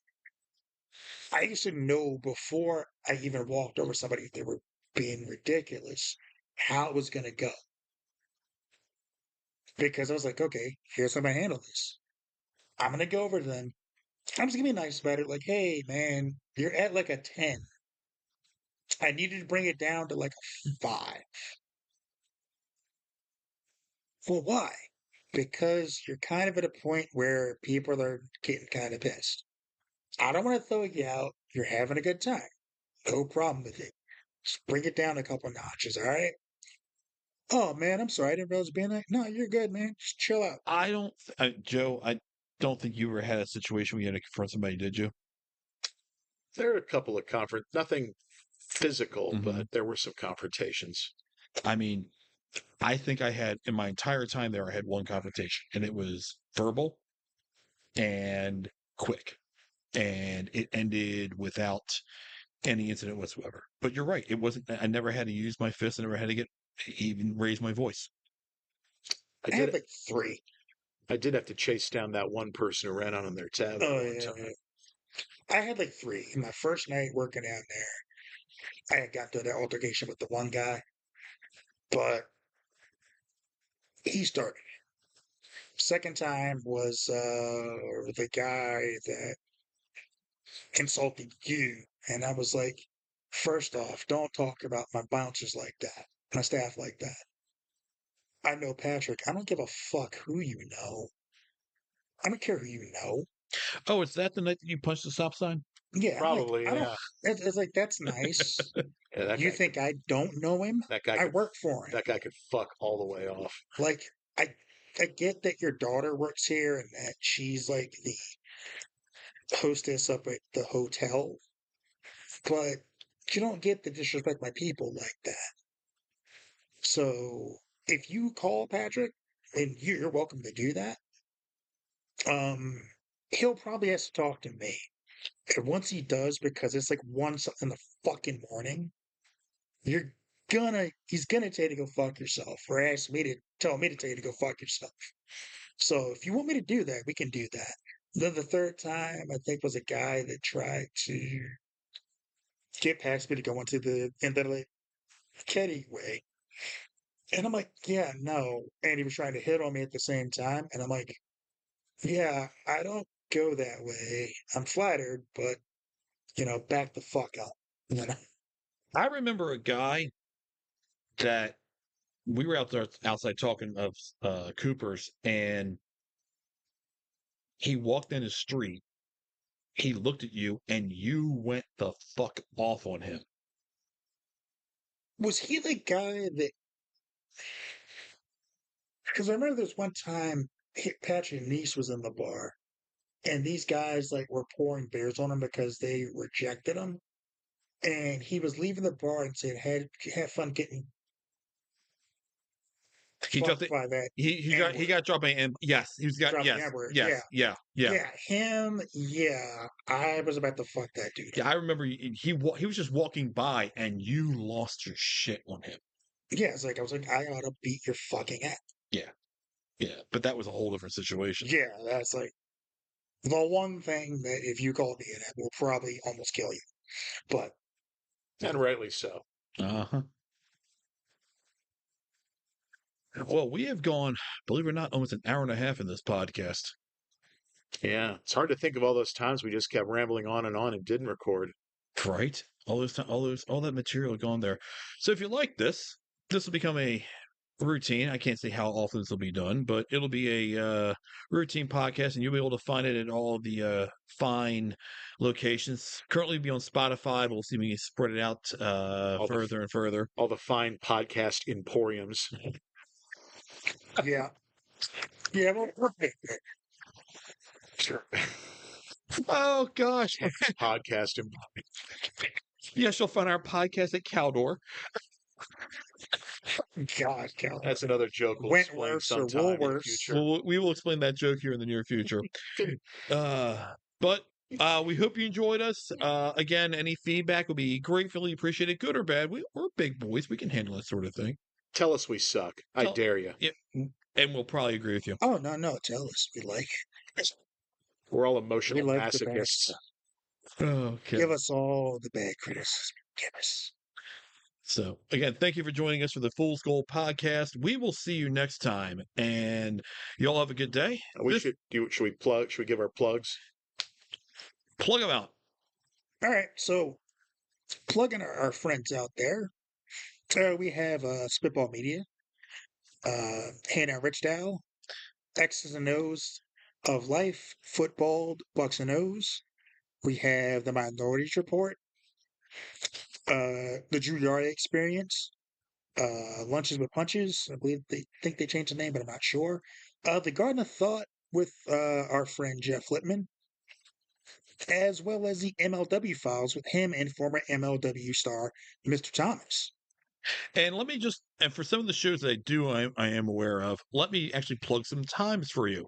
I used to know before I even walked over somebody if they were being ridiculous how it was going to go because I was like, okay, here's how I'm going to handle this. I'm going to go over to them. I'm just going to be nice about it. Like, hey, man, you're at like a 10. I needed to bring it down to like a 5. Well, why? Because you're kind of at a point where people are getting kind of pissed. I don't want to throw you out. You're having a good time. No problem with it. Just bring it down a couple notches, all right? Oh man, I'm sorry. I didn't realize it was being like, no, you're good, man. Just chill out. I don't, Joe. I don't think you ever had a situation where you had to confront somebody, did you? There are a couple of nothing physical, Hmm. but there were some confrontations. I mean, I think I had in my entire time there, I had one confrontation, and it was verbal and quick, and it ended without any incident whatsoever. But you're right; it wasn't. I never had to use my fist. I never had to even raise my voice. I I had did like 3. I did have to chase down that one person who ran out on their tab that Oh one yeah, time. yeah. I had like 3. In my first night working down there, I had got to that altercation with the one guy, but he started. Second time was the guy that insulted you. And I was like, first off, don't talk about my bouncers like that, my staff like that. I know Patrick. I don't give a fuck who you know. I don't care who you know. Oh, is that the night that you punched the stop sign? Yeah, I'm like, Probably, I don't. yeah. It's like that's nice. Yeah, You think I don't know him? I work for him. that guy could fuck all the way off. Like I, I get that your daughter works here and that she's like the hostess up at the hotel, but you don't get to disrespect my people like that. So if you call Patrick, and you're welcome to do that, um, he'll probably have to talk to me. And once he does, because it's like 1 in the fucking morning, you're he's gonna tell you to go fuck yourself, or ask me to tell me to tell you to go fuck yourself. So if you want me to do that, we can do that. Then the third time, I think, was a guy that tried to get past me to go into the Kenny way. And I'm like, yeah, no. And he was trying to hit on me at the same time. And I'm like, yeah, I don't go that way. I'm flattered, but, back the fuck up. You know? I remember a guy that we were out there outside talking of Cooper's, and he walked in the street. He looked at you, and you went the fuck off on him. Was he the guy that, because I remember this one time Patrick Nice was in the bar and these guys like were pouring beers on him because they rejected him. and he was leaving the bar and said, "Had fun getting He dropped fucked it. by that He N-word." got dropped by yes. He's got Dropped the yes. N-word. Yes. Yeah. Yeah. Yeah. Yeah, him. Yeah, I was about to fuck that dude Yeah, up. I remember he was just walking by and you lost your shit on him. Yeah, it's like I was like, I ought to beat your fucking ass. Yeah. Yeah. But that was a whole different situation. Yeah, that's like the one thing that if you call me that will probably almost kill you. But And rightly so. Uh-huh. Well, we have gone, believe it or not, almost an hour and a half in this podcast. Yeah, it's hard to think of all those times we just kept rambling on and didn't record. Right? All that material gone there. So if you like this will become a routine. I can't say how often this will be done, but it'll be a routine podcast, and you'll be able to find it at all the fine locations. Currently, be on Spotify, but we'll see if we can spread it out All the further and further. all the fine podcast emporiums. yeah, yeah, well, perfect. Sure. Oh gosh! Podcast emporium. Yes, you'll find our podcast at Caldor. God, Cal. That's another joke we'll explain Wentworth's or sometime in the Woolworths. future. Well, we will explain that joke here in the near future. But we hope you enjoyed us. Again, any feedback will be gratefully appreciated, good or bad. We're big boys. We can handle that sort of thing. Tell us we suck. I Tell- dare you. Yeah, and we'll probably agree with you. Oh no, tell us we like it. We're all We emotional like the bad masochists. stuff. Okay. Give us all the bad criticism. Give us. So again, thank you for joining us for the Fool's Gold podcast. We will see you next time, and y'all have a good day. Should we plug? Should we give our plugs? Plug them out. All right, so plugging our friends out there. We have Spitball Media, Hannah Richdow, X's and O's of Life, Football, Bucks and O's. We have the Minorities Report, the Drew Yard Experience, Lunches with Punches. I believe they think they changed the name, but I'm not sure. The Garden of Thought with our friend Jeff Lippman, as well as the MLW Files with him and former MLW star Mr. Thomas. And let me just, and for some of the shows that I am aware of, let me actually plug some times for you.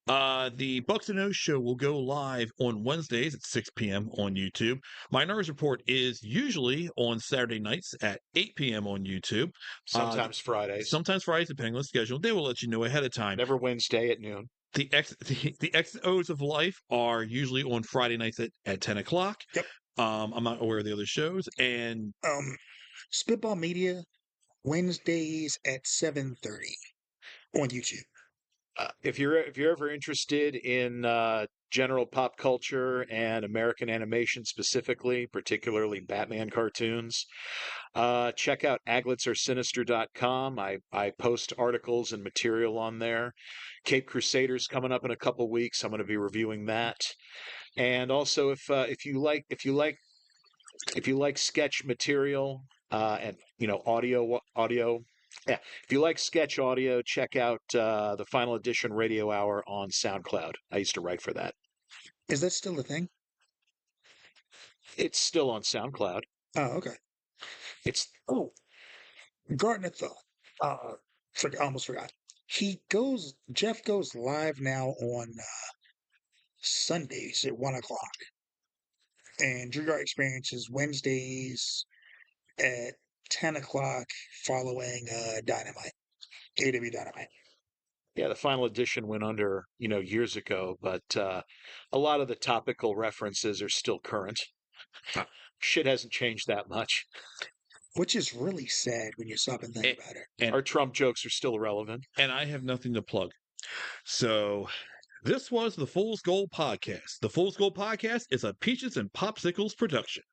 The Bucks and O's show will go live on Wednesdays at 6 p.m. on YouTube. Minorities Report is usually on Saturday nights at 8 p.m. on YouTube. Sometimes Fridays. Sometimes Fridays, depending on the schedule. They will let you know ahead of time. Never Wednesday at noon. The XOs of Life are usually on Friday nights at 10 o'clock. Yep. I'm not aware of the other shows. And Spitball Media, Wednesdays at 7:30 on YouTube. If you're ever interested in general pop culture and American animation specifically, particularly Batman cartoons, check out agletsorsinister.com. I post articles and material on there. Cape Crusaders coming up in a couple weeks. I'm going to be reviewing that. And also, if you like sketch material and audio. Yeah, if you like sketch audio, check out the Final Edition Radio Hour on SoundCloud. I used to write for that. Is that still a thing? It's still on SoundCloud. Oh, okay. It's Garden of Thought. Almost forgot. Jeff goes live now on Sundays at 1 o'clock. And Drew Yard Experience is Wednesdays at 10 o'clock following Dynamite. AW Dynamite. yeah, the Final Edition went under years ago, but a lot of the topical references are still current. Shit hasn't changed that much. Which is really sad when you stop and think about it. And Our Trump jokes are still relevant. and I have nothing to plug. So this was the Fool's Gold podcast. The Fool's Gold podcast is a Peaches and Popsicles production.